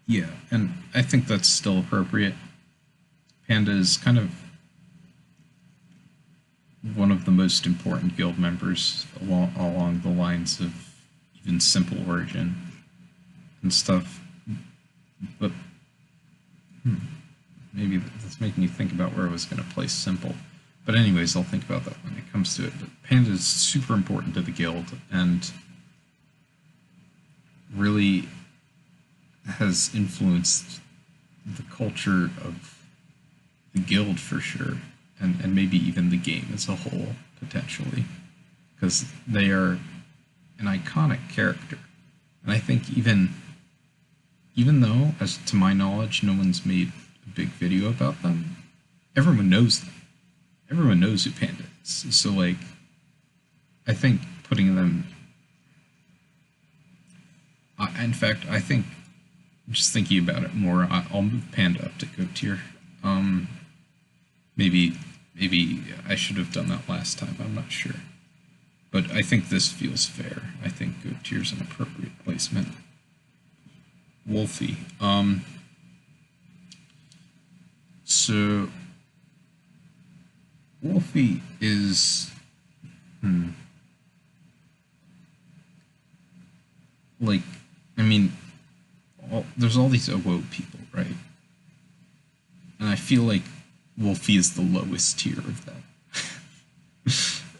Yeah, and I think that's still appropriate. Panda is kind of one of the most important guild members along the lines of even Simple Origin and stuff. But maybe that's making you think about where I was going to place Simple. But anyways, I'll think about that when it comes to it. But Panda is super important to the guild and really has influenced the culture of the guild for sure, and maybe even the game as a whole, potentially, because they are an iconic character. And I think even though, as to my knowledge, no one's made a big video about them, everyone knows them. Everyone knows who Panda is. So, like, I think putting them... in fact, I think, just thinking about it more, I'll move Panda up to GOAT tier. Maybe I should have done that last time, I'm not sure. But I think this feels fair. I think GOAT tier is an appropriate placement. Wolfie. So Wolfie is like, I mean, there's all these awoke people, right? And I feel like Wolfie is the lowest tier of that.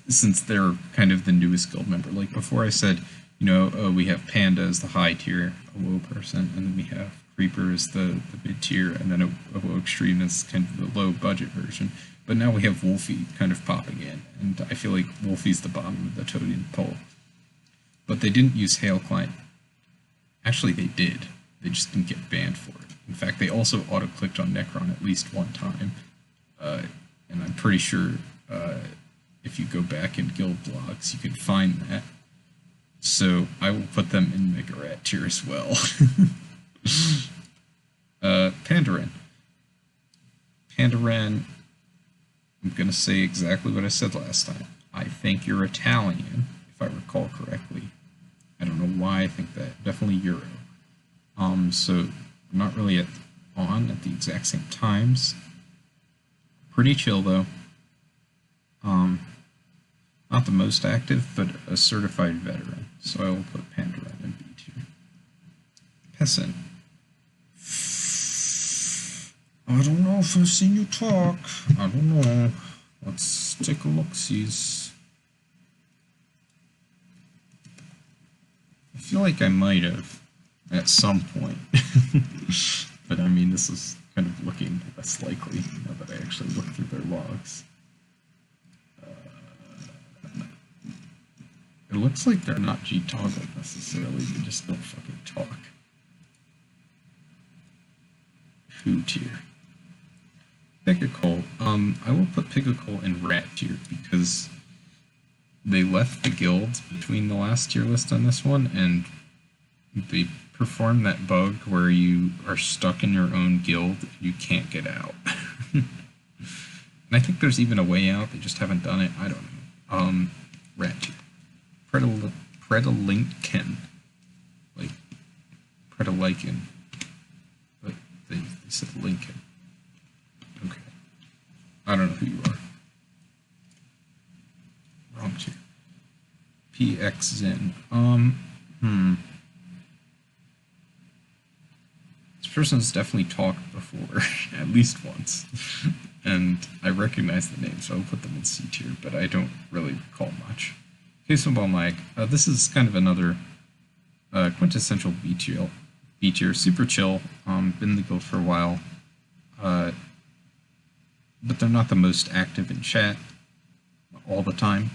Since they're kind of the newest guild member. Like before I said, you know, we have Panda as the high tier awoke person, and then we have Creeper as the mid tier, and then awoke Extreme as kind of the low budget version. But now we have Wolfie kind of popping in, and I feel like Wolfie's the bottom of the totem pole. But they didn't use Hail Client. Actually, they did. They just didn't get banned for it. In fact, they also auto-clicked on Necron at least one time. And I'm pretty sure if you go back in guild blogs, you can find that. So I will put them in Megarat tier as well. Pandarin. Pandarin, I'm going to say exactly what I said last time. I think you're Italian, if I recall correctly. I don't know why I think that. Definitely Euro. So I'm not really on at the exact same times. Pretty chill though. Not the most active, but a certified veteran. So I will put Pandarin in B tier. Peasant. I don't know if I've seen you talk. I don't know. Let's take a look-sees. I feel like I might have. at some point. But I mean, this is kind of looking less likely now that I actually look through their logs. It looks like they're not G-toggled necessarily, they just don't fucking talk. Who tier? Pickle. I will put Pickle in rat tier because they left the guild between the last tier list on this one, and they perform that bug where you are stuck in your own guild and you can't get out. And I think there's even a way out, they just haven't done it. I don't know. Rat tier. Predilinkin. Like, Predilinkin. But they said Lincoln. Okay. I don't know who you are. Wrong tier. PX Zen. This person's definitely talked before, at least once. And I recognize the name, so I'll put them in C tier, but I don't really recall much. Case of Ball Mag. This is kind of another quintessential B tier. Super chill. Been in the guild for a while. But they're not the most active in chat all the time.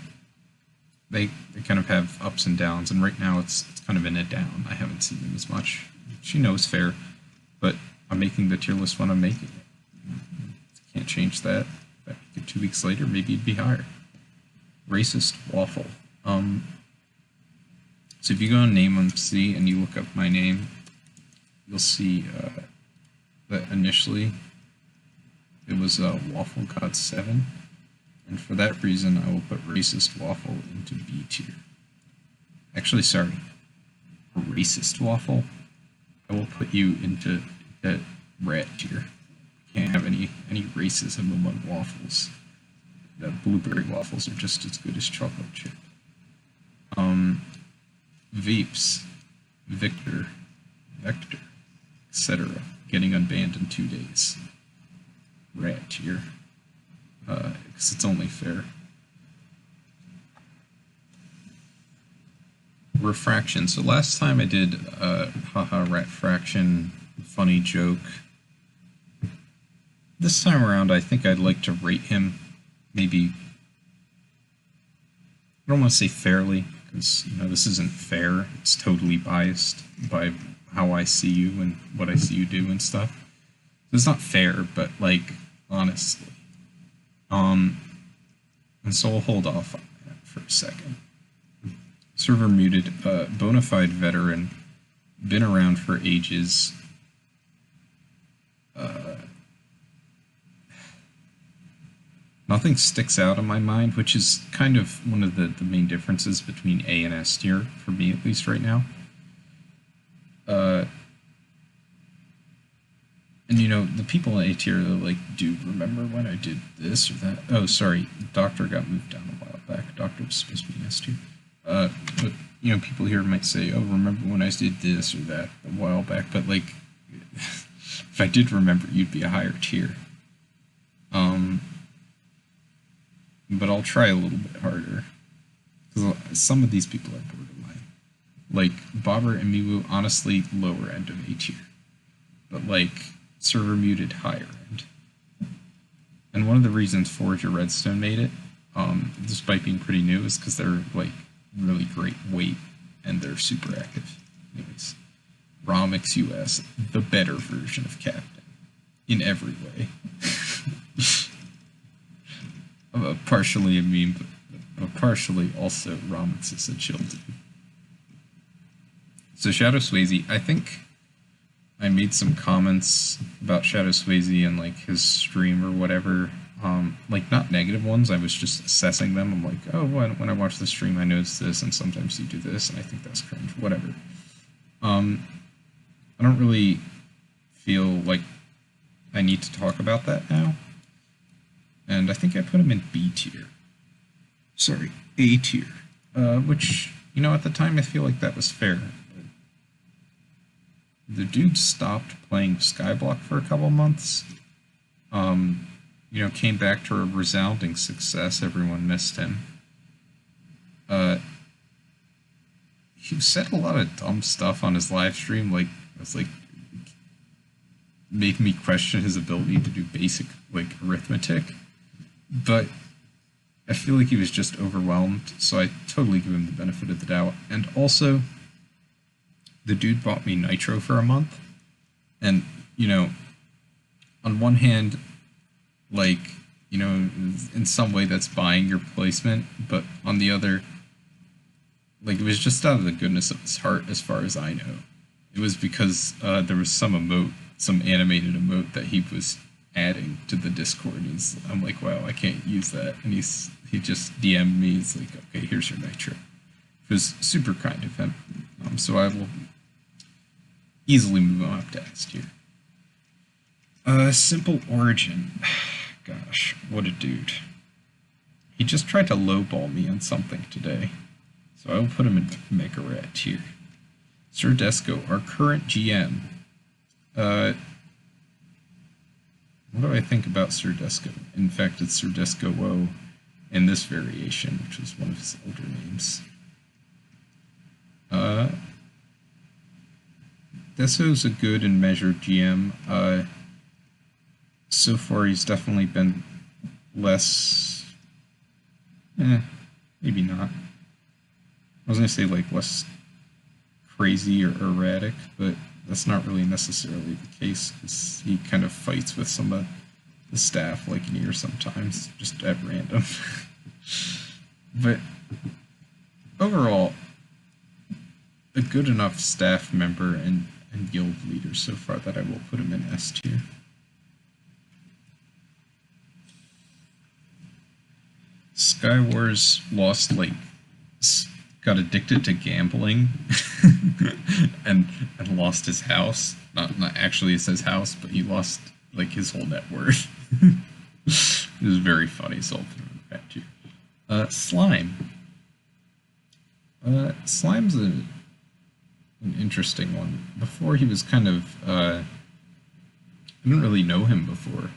They kind of have ups and downs, and right now it's kind of in a down. I haven't seen them as much. She knows fair, but I'm making the tier list when I'm making it. Can't change that. If I make it 2 weeks later, maybe it'd be higher. Racist Waffle. So if you go on NameMC and you look up my name, you'll see that initially it was Waffle God 7, and for that reason I will put Racist Waffle into B tier. Actually, sorry, Racist Waffle, I will put you into rat tier. Can't have any racism among waffles. The blueberry waffles are just as good as chocolate chip. Veeps, Victor, etc. Getting unbanned in 2 days. Rat tier. Because it's only fair. Refraction. So last time I did haha rat fraction, funny joke. This time around I think I'd like to rate him maybe, I don't want to say fairly, because, you know, this isn't fair. It's totally biased by how I see you and what I see you do and stuff. It's not fair, but, like, honestly. And so we'll hold off on that for a second. Server muted, bona fide veteran, been around for ages. Nothing sticks out in my mind, which is kind of one of the main differences between A and S tier, for me at least right now. And you know, the people in A tier are like, do remember when I did this or that? Oh, sorry, Doctor got moved down a while back. Doctor was supposed to be an S tier. But, you know, people here might say, oh, remember when I did this or that a while back, but like, if I did remember, you'd be a higher tier. But I'll try a little bit harder, because some of these people are borderline. Like, Bobber and Miwu, honestly, lower end of A tier. But, like, server muted, higher end. And one of the reasons Forge or Redstone made it, despite being pretty new, is because they're, like, really great weight, and they're super active. Anyways, Romix US, the better version of Captain, in every way. Partially a meme, but partially also Romix is a chill dude. So Shadow Swayze, I think I made some comments about Shadow Swayze and like his stream or whatever. Like not negative ones, I was just assessing them. I'm like, oh, when I watch the stream I notice this, and sometimes you do this, and I think that's cringe, whatever. I don't really feel like I need to talk about that now. And I think I put him in B tier. Sorry, A tier. Which, you know, at the time I feel like that was fair. The dude stopped playing Skyblock for a couple months. You know, came back to a resounding success. Everyone missed him. said a lot of dumb stuff on his live stream, like, it's like, making me question his ability to do basic, like, arithmetic. But I feel like he was just overwhelmed, so I totally give him the benefit of the doubt. And also, the dude bought me Nitro for a month, and, you know, on one hand, like, you know, in some way that's buying your placement, but on the other, like, it was just out of the goodness of his heart, as far as I know. It was because there was some animated emote that he was adding to the Discord. I'm like, wow, I can't use that. And he just DM'd me. He's like, okay, here's your Nitro. It was super kind of him. So I will easily move on up to S tier. Simple Origin. Gosh, what a dude. He just tried to lowball me on something today. So I will put him in Mega Rat tier. Cerdesco, our current GM. What do I think about Cerdesco? In fact, it's Cerdesco Woe in this variation, which was one of his older names. Deso's a good and measured GM. So far, he's definitely been less... maybe not. I was going to say, like, less crazy or erratic, but that's not really necessarily the case, because he kind of fights with some of the staff, like Nier sometimes, just at random. But overall, a good enough staff member and guild leader so far that I will put him in S tier. Skywars Lost Lake got addicted to gambling and lost his house. Not actually it's his house, but he lost like his whole net worth. It was very funny, so I'll put him back to you. Slime. Slime's an interesting one. Before he was kind of I didn't really know him before.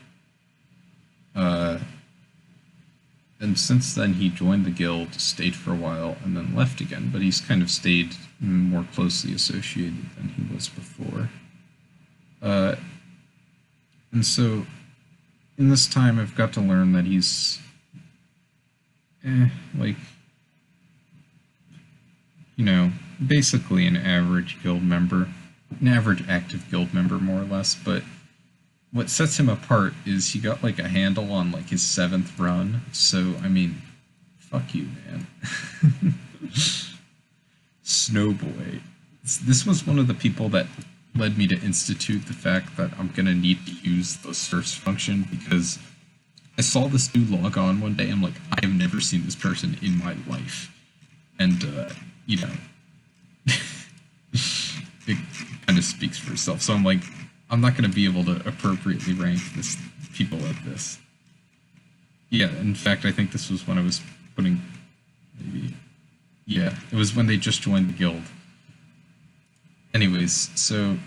And since then, he joined the guild, stayed for a while, and then left again, but he's kind of stayed more closely associated than he was before. And so, in this time, I've got to learn that he's, like, you know, basically an average guild member, an average active guild member, more or less, but what sets him apart is he got, like, a handle on, like, his 7th run, so, I mean, fuck you, man. Snowboy. This was one of the people that led me to institute the fact that I'm gonna need to use the search function, because I saw this dude log on one day, I'm like, I have never seen this person in my life. And, you know, it kind of speaks for itself, so I'm like, I'm not going to be able to appropriately rank people like this. Yeah, in fact, I think this was when I was putting, maybe, yeah, it was when they just joined the guild. Anyways, so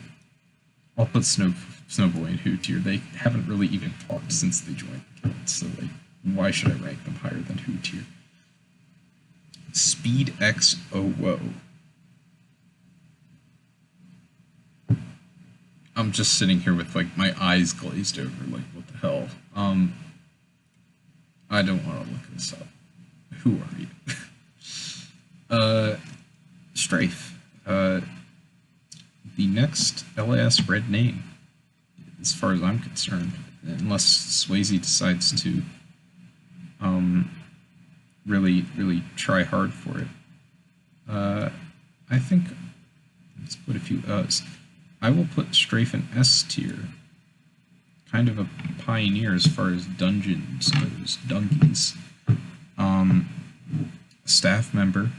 I'll put Snowboy and Who tier. They haven't really even talked since they joined the guild, so, like, why should I rank them higher than Who tier? Speed X Owo. I'm just sitting here with, like, my eyes glazed over, like, what the hell? I don't want to look this up. Who are you? Strafe. The next LIS red name, as far as I'm concerned, unless Swayze decides to, really try hard for it. I think, let's put a few U's. I will put Strafe in S tier. Kind of a pioneer as far as dungeons goes. Dungeons. Staff member.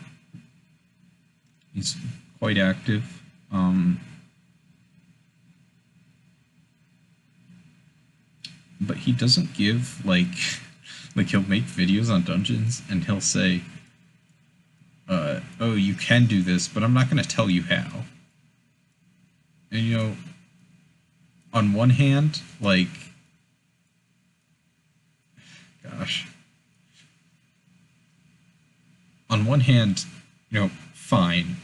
He's quite active. But he doesn't give, like he'll make videos on dungeons and he'll say, oh, you can do this, but I'm not going to tell you how. And, you know, on one hand, like, gosh. On one hand, you know, fine.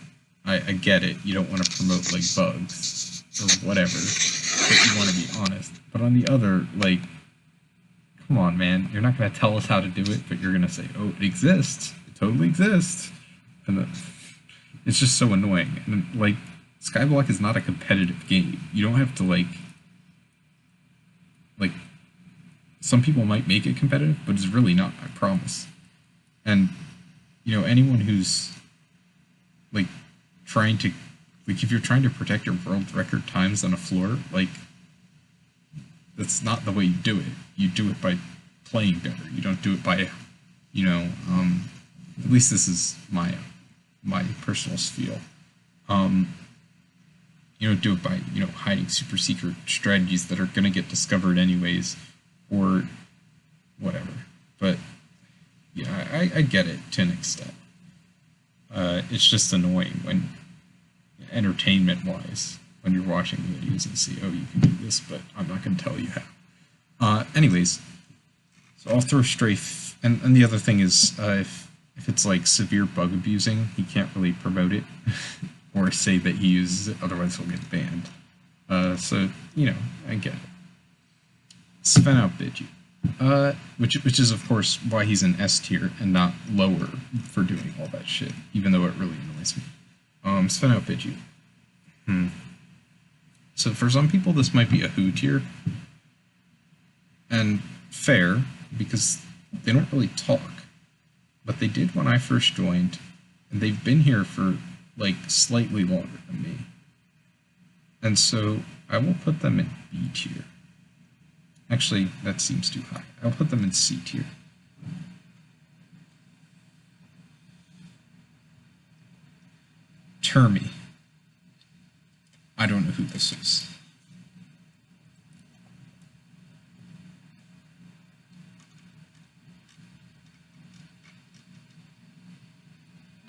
I get it. You don't want to promote, like, bugs or whatever, but you want to be honest. But on the other, like, come on, man. You're not going to tell us how to do it, but you're going to say, oh, it exists. It totally exists. And it's just so annoying. And, like, Skyblock is not a competitive game. You don't have to, like, some people might make it competitive, but it's really not, I promise. And, you know, anyone who's, like, trying to, like, if you're trying to protect your world record times on a floor, like, that's not the way you do it. You do it by playing better. You don't do it by, you know, at least this is my personal spiel. You don't do it by, you know, hiding super secret strategies that are going to get discovered anyways, or whatever. But, yeah, I get it to an extent. It's just annoying when, entertainment-wise, when you're watching the videos and see, oh, you can do this, but I'm not going to tell you how. Anyways, so I'll throw strafe, and the other thing is, if it's, like, severe bug abusing, he can't really promote it, or say that he uses it, otherwise he'll get banned. So, you know, I get it. Sven outbid you. Which is, of course, why he's in S tier and not lower for doing all that shit, even though it really annoys me. Sven outbid you. So for some people, this might be a who tier. And fair, because they don't really talk. But they did when I first joined, and they've been here for, like, slightly longer than me. And so I will put them in B tier. Actually, that seems too high. I'll put them in C tier. Termy. I don't know who this is.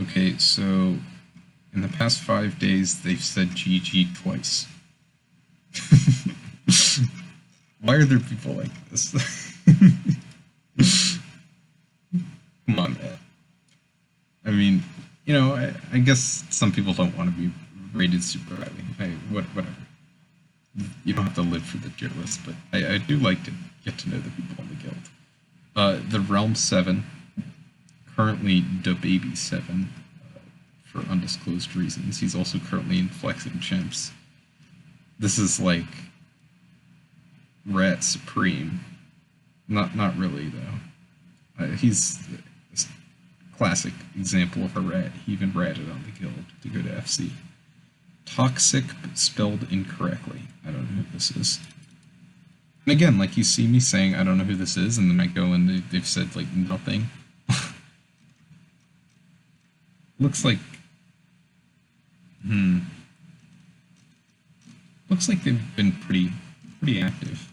Okay, so in the past 5 days, they've said GG twice. Why are there people like this? Come on, man. I mean, you know, I guess some people don't want to be rated super highly. Whatever. You don't have to live for the tier list, but I do like to get to know the people in the guild. The Realm 7, currently the Baby 7, for undisclosed reasons. He's also currently in Flexing Chimps. This is like Rat Supreme. Not really, though. He's a classic example of a rat. He even ratted on the guild to go to FC. Toxic, but spelled incorrectly. I don't know who this is. And again, like, you see me saying, I don't know who this is, and then I go and they've said, like, nothing. Looks like... Looks like they've been pretty active.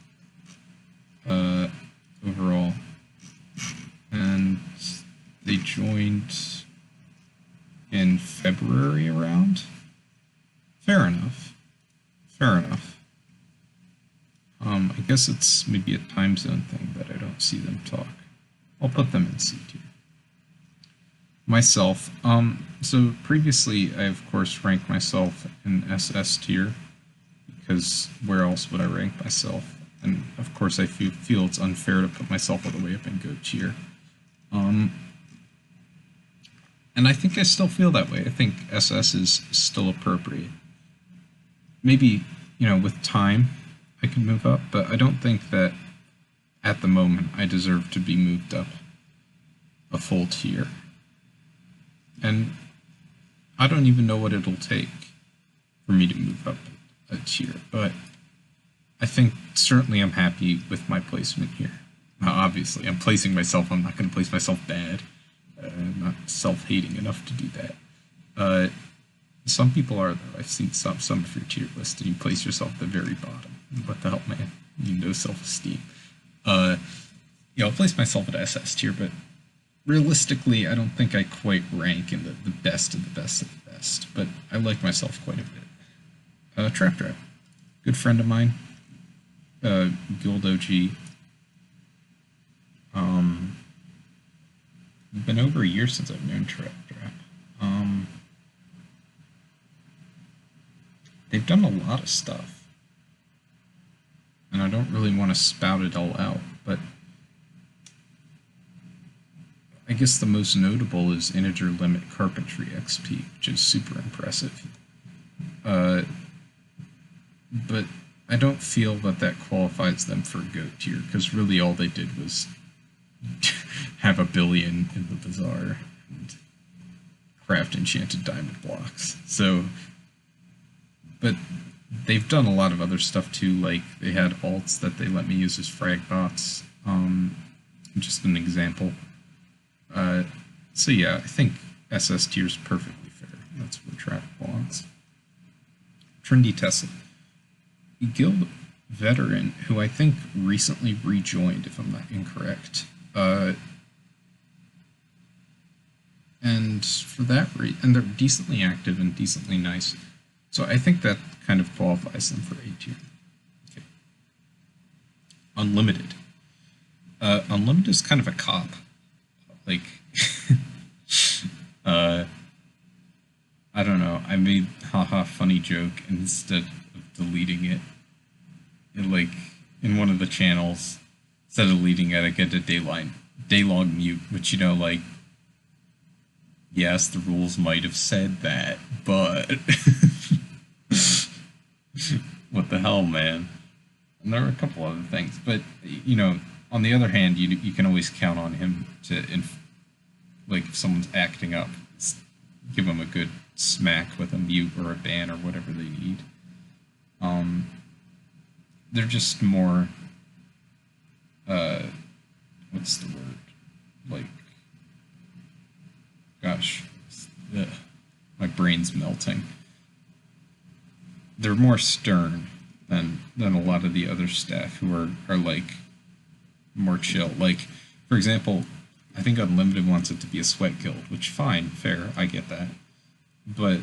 Overall. And they joined in February around. Fair enough. I guess it's maybe a time zone thing that I don't see them talk. I'll put them in C tier. Myself, so previously I of course ranked myself in SS tier, because where else would I rank myself? And of course I feel it's unfair to put myself all the way up in GOAT tier. And I think I still feel that way. I think SS is still appropriate. Maybe, you know, with time I can move up, but I don't think that at the moment I deserve to be moved up a full tier. And I don't even know what it'll take for me to move up a tier, but I think certainly I'm happy with my placement here. Now, obviously, I'm placing myself, I'm not going to place myself bad. I'm not self-hating enough to do that. Some people are, though. I've seen some of your tier list, and you place yourself at the very bottom. What the hell, man? You know, self-esteem. Yeah, I'll place myself at SS tier, but realistically, I don't think I quite rank in the best of the best of the best, but I like myself quite a bit. Trap Trap. Good friend of mine. Guild OG. Been over a year since I've known Trap Trap. they've done a lot of stuff. And I don't really want to spout it all out, but I guess the most notable is integer limit carpentry XP, which is super impressive. But I don't feel that that qualifies them for GOAT tier, because really all they did was have a billion in the bazaar and craft enchanted diamond blocks. So, but they've done a lot of other stuff too, like they had alts that they let me use as frag bots, just an example. So yeah, I think SS tier is perfectly fair. That's where Trap belongs. Trendy Tesla. A guild veteran who I think recently rejoined, if I'm not incorrect. And for that reason, and they're decently active and decently nice. So I think that kind of qualifies them for A tier. Okay. Unlimited. Unlimited is kind of a cop. Like, I don't know. I made haha funny joke instead of deleting it. Like, in one of the channels, instead of deleting it, I get a daylog mute, which, you know, like, yes, the rules might have said that, but what the hell, man? And there are a couple other things, but, you know, on the other hand, you can always count on him to, like, if someone's acting up, give them a good smack with a mute or a ban or whatever they need. They're just more, what's the word? Like, gosh, my brain's melting. They're more stern than a lot of the other staff who are like more chill. Like, for example, I think Unlimited wants it to be a sweat guild, which fine, fair, I get that. But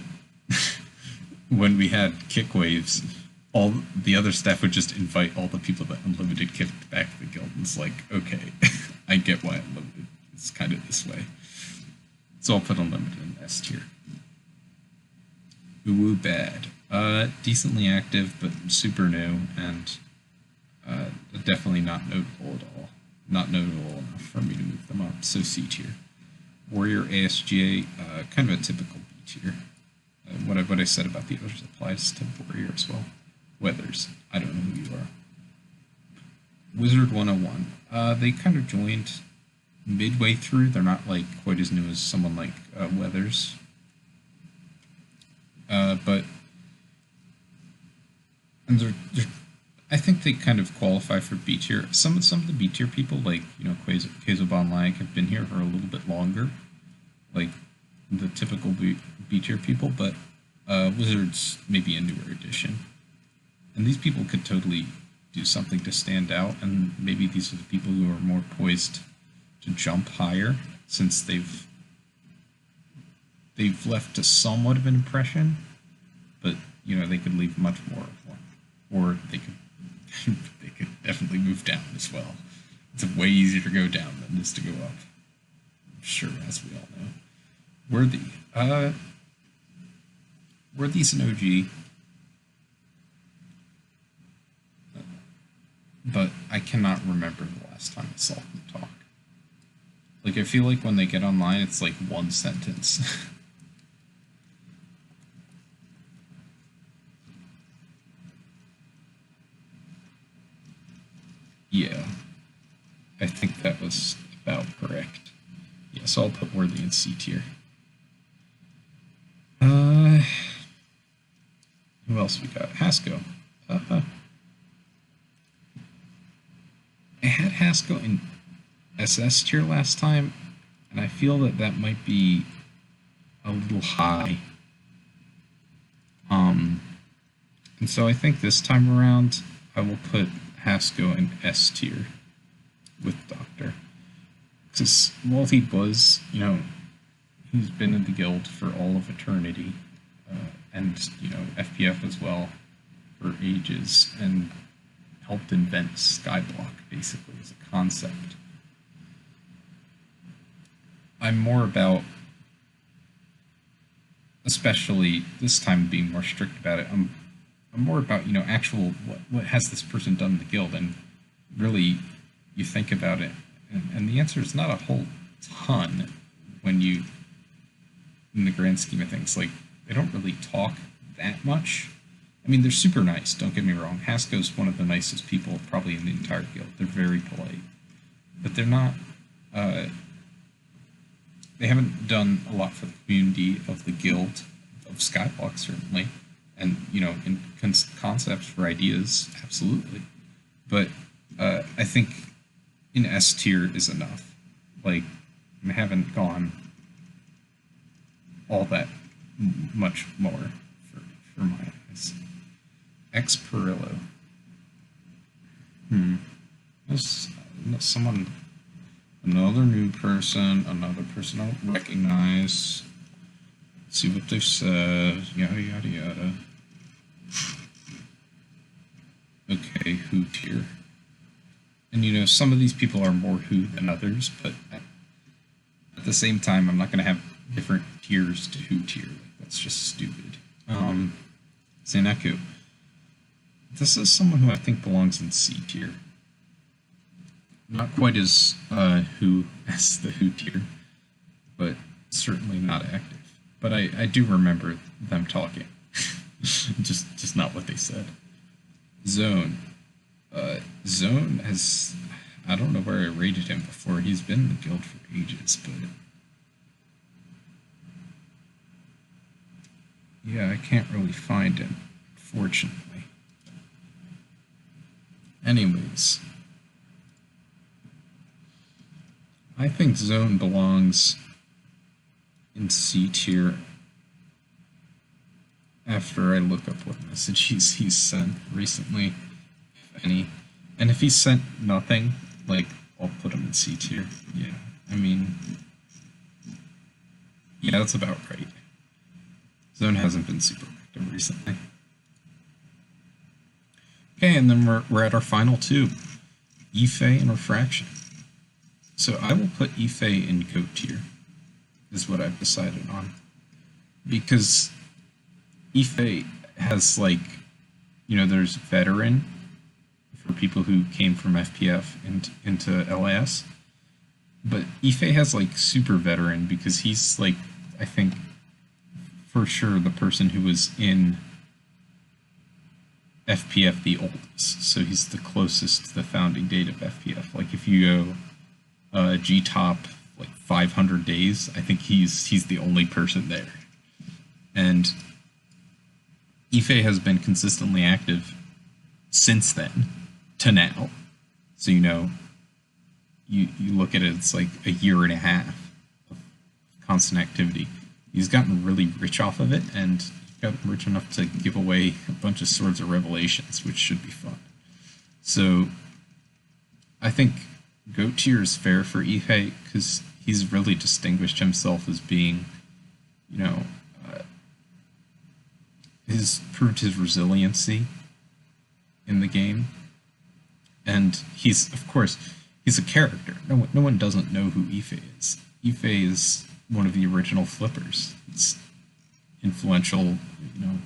when we had kick waves, all the other staff would just invite all the people that Unlimited kicked back to the guild. And it's like, okay, I get why Unlimited is kind of this way. So I'll put Unlimited in S tier. Ooh, bad. Decently active, but super new, and definitely not notable at all. Not notable enough for me to move them up, so C tier. Warrior ASGA, kind of a typical B tier. What I said about the others applies to Warrior as well. Weathers, I don't know who you are. Wizard 101, they kind of joined midway through. They're not like quite as new as someone like Weathers. But and they're I think they kind of qualify for B tier. Some of the B tier people, like, you know, Quazo Bon Lag, have been here for a little bit longer, like the typical B tier people. But Wizards maybe a newer addition, and these people could totally do something to stand out. And maybe these are the people who are more poised to jump higher, since they've left a somewhat of an impression, but, you know, they could leave much more of one, or they could definitely move down as well. It's way easier to go down than it is to go up, I'm sure, as we all know. Worthy, Worthy's an OG, but I cannot remember the last time I saw them talk. Like, I feel like when they get online, it's like one sentence. Yeah, I think that was about correct. Yeah, so I'll put Worthy in C tier. Who else we got? Hasco. I had Hasco in SS tier last time, and I feel that might be a little high. And so I think this time around I will put Hasco in S tier with Doctor. Because while he was, you know, he's been in the guild for all of eternity, and, you know, FPF as well for ages, and helped invent Skyblock basically as a concept. I'm more about, especially this time being more strict about it, I'm more about, you know, actual what has this person done in the guild, and really you think about it, and the answer is not a whole ton when you, in the grand scheme of things. Like, they don't really talk that much. I mean, they're super nice, don't get me wrong. Hasko's one of the nicest people probably in the entire guild. They're very polite. But they're not, they haven't done a lot for the community of the guild, of Skywalk, certainly. And, you know, in concepts for ideas, absolutely. But I think in S tier is enough. Like, I haven't gone all that much more for my eyes. X Perillo. Someone, another new person, another person I don't recognize. See what they've said, yada yada yada. Okay, who tier. And you know, some of these people are more who than others, but at the same time, I'm not going to have different tiers to who tier. Like, that's just stupid. Zaneku. This is someone who I think belongs in C tier. Not quite as who as the who tier, but certainly not active. But I do remember them talking. just not what they said. Zone. Zone has, I don't know where I rated him before. He's been in the guild for ages, but yeah, I can't really find him, fortunately. Anyways, I think Zone belongs in C tier after I look up what messages he's sent recently, if any. And if he's sent nothing, like, I'll put him in C tier. Yeah, I mean, yeah, that's about right. Zone hasn't been super active recently. Okay, and then we're at our final two, Ife and Refraction. So I will put Ife in GOAT tier, is what I've decided on. Because Ife has, like, you know, there's veteran for people who came from FPF into LIS. But Ife has, like, super veteran because he's, like, I think, for sure the person who was in FPF the oldest. So he's the closest to the founding date of FPF. Like, if you go G-top, like, 500 days, I think he's the only person there. And Ife has been consistently active since then to now. So, you know, you look at it, it's like a year and a half of constant activity. He's gotten really rich off of it, and got rich enough to give away a bunch of Swords of Revelations, which should be fun. So I think GOAT tier is fair for Ife because he's really distinguished himself as being, you know, he's proved his resiliency in the game. And he's, of course, he's a character. No one doesn't know who Ife is. Ife is one of the original flippers. It's influential, you know,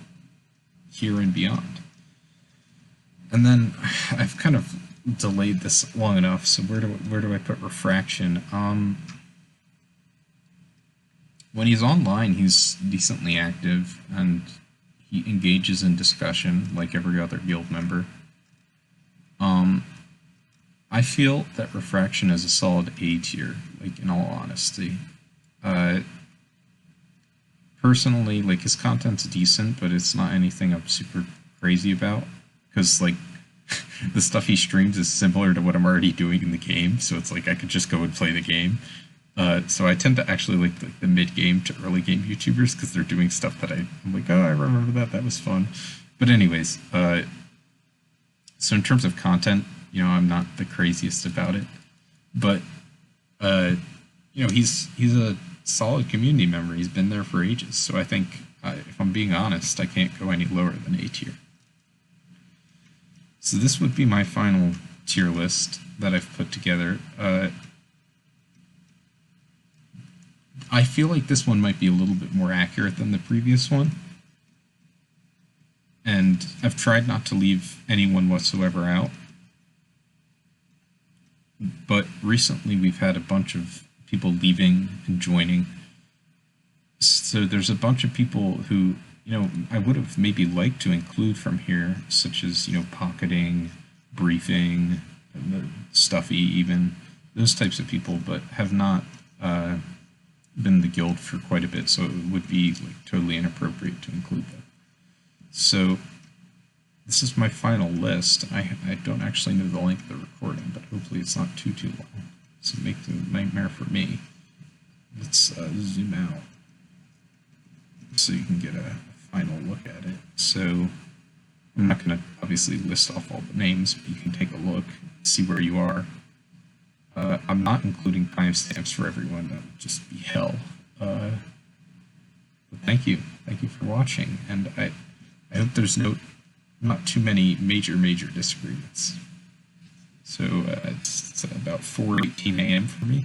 here and beyond. And then I've kind of delayed this long enough, so where do I put Refraction? When he's online, he's decently active, and he engages in discussion like every other guild member. I feel that Refraction is a solid A tier, like, in all honesty. Personally, like, his content's decent, but it's not anything I'm super crazy about, because, like, the stuff he streams is similar to what I'm already doing in the game, so it's like I could just go and play the game. So I tend to actually like the mid-game to early-game YouTubers, because they're doing stuff that I'm like, oh, I remember that was fun. But anyways, so in terms of content, you know, I'm not the craziest about it, but, you know, he's a solid community member. He's been there for ages, so I think, if I'm being honest, I can't go any lower than A tier. So this would be my final tier list that I've put together. I feel like this one might be a little bit more accurate than the previous one. And And I've tried not to leave anyone whatsoever out. But recently we've had a bunch of people leaving and joining. So there's a bunch of people who, I would have maybe liked to include from here, such as, pocketing, briefing, Stuffy even, those types of people, but have not been in the guild for quite a bit, so it would be totally inappropriate to include them. So this is my final list. I don't actually know the length of the recording, but hopefully it's not too long. So make the nightmare for me. Let's zoom out so you can get a final look at it. So I'm not going to obviously list off all the names, but you can take a look, see where you are. I'm not including timestamps for everyone. That would just be hell. But thank you for watching, and I hope there's not too many major disagreements. So it's about 4:18 a.m. for me.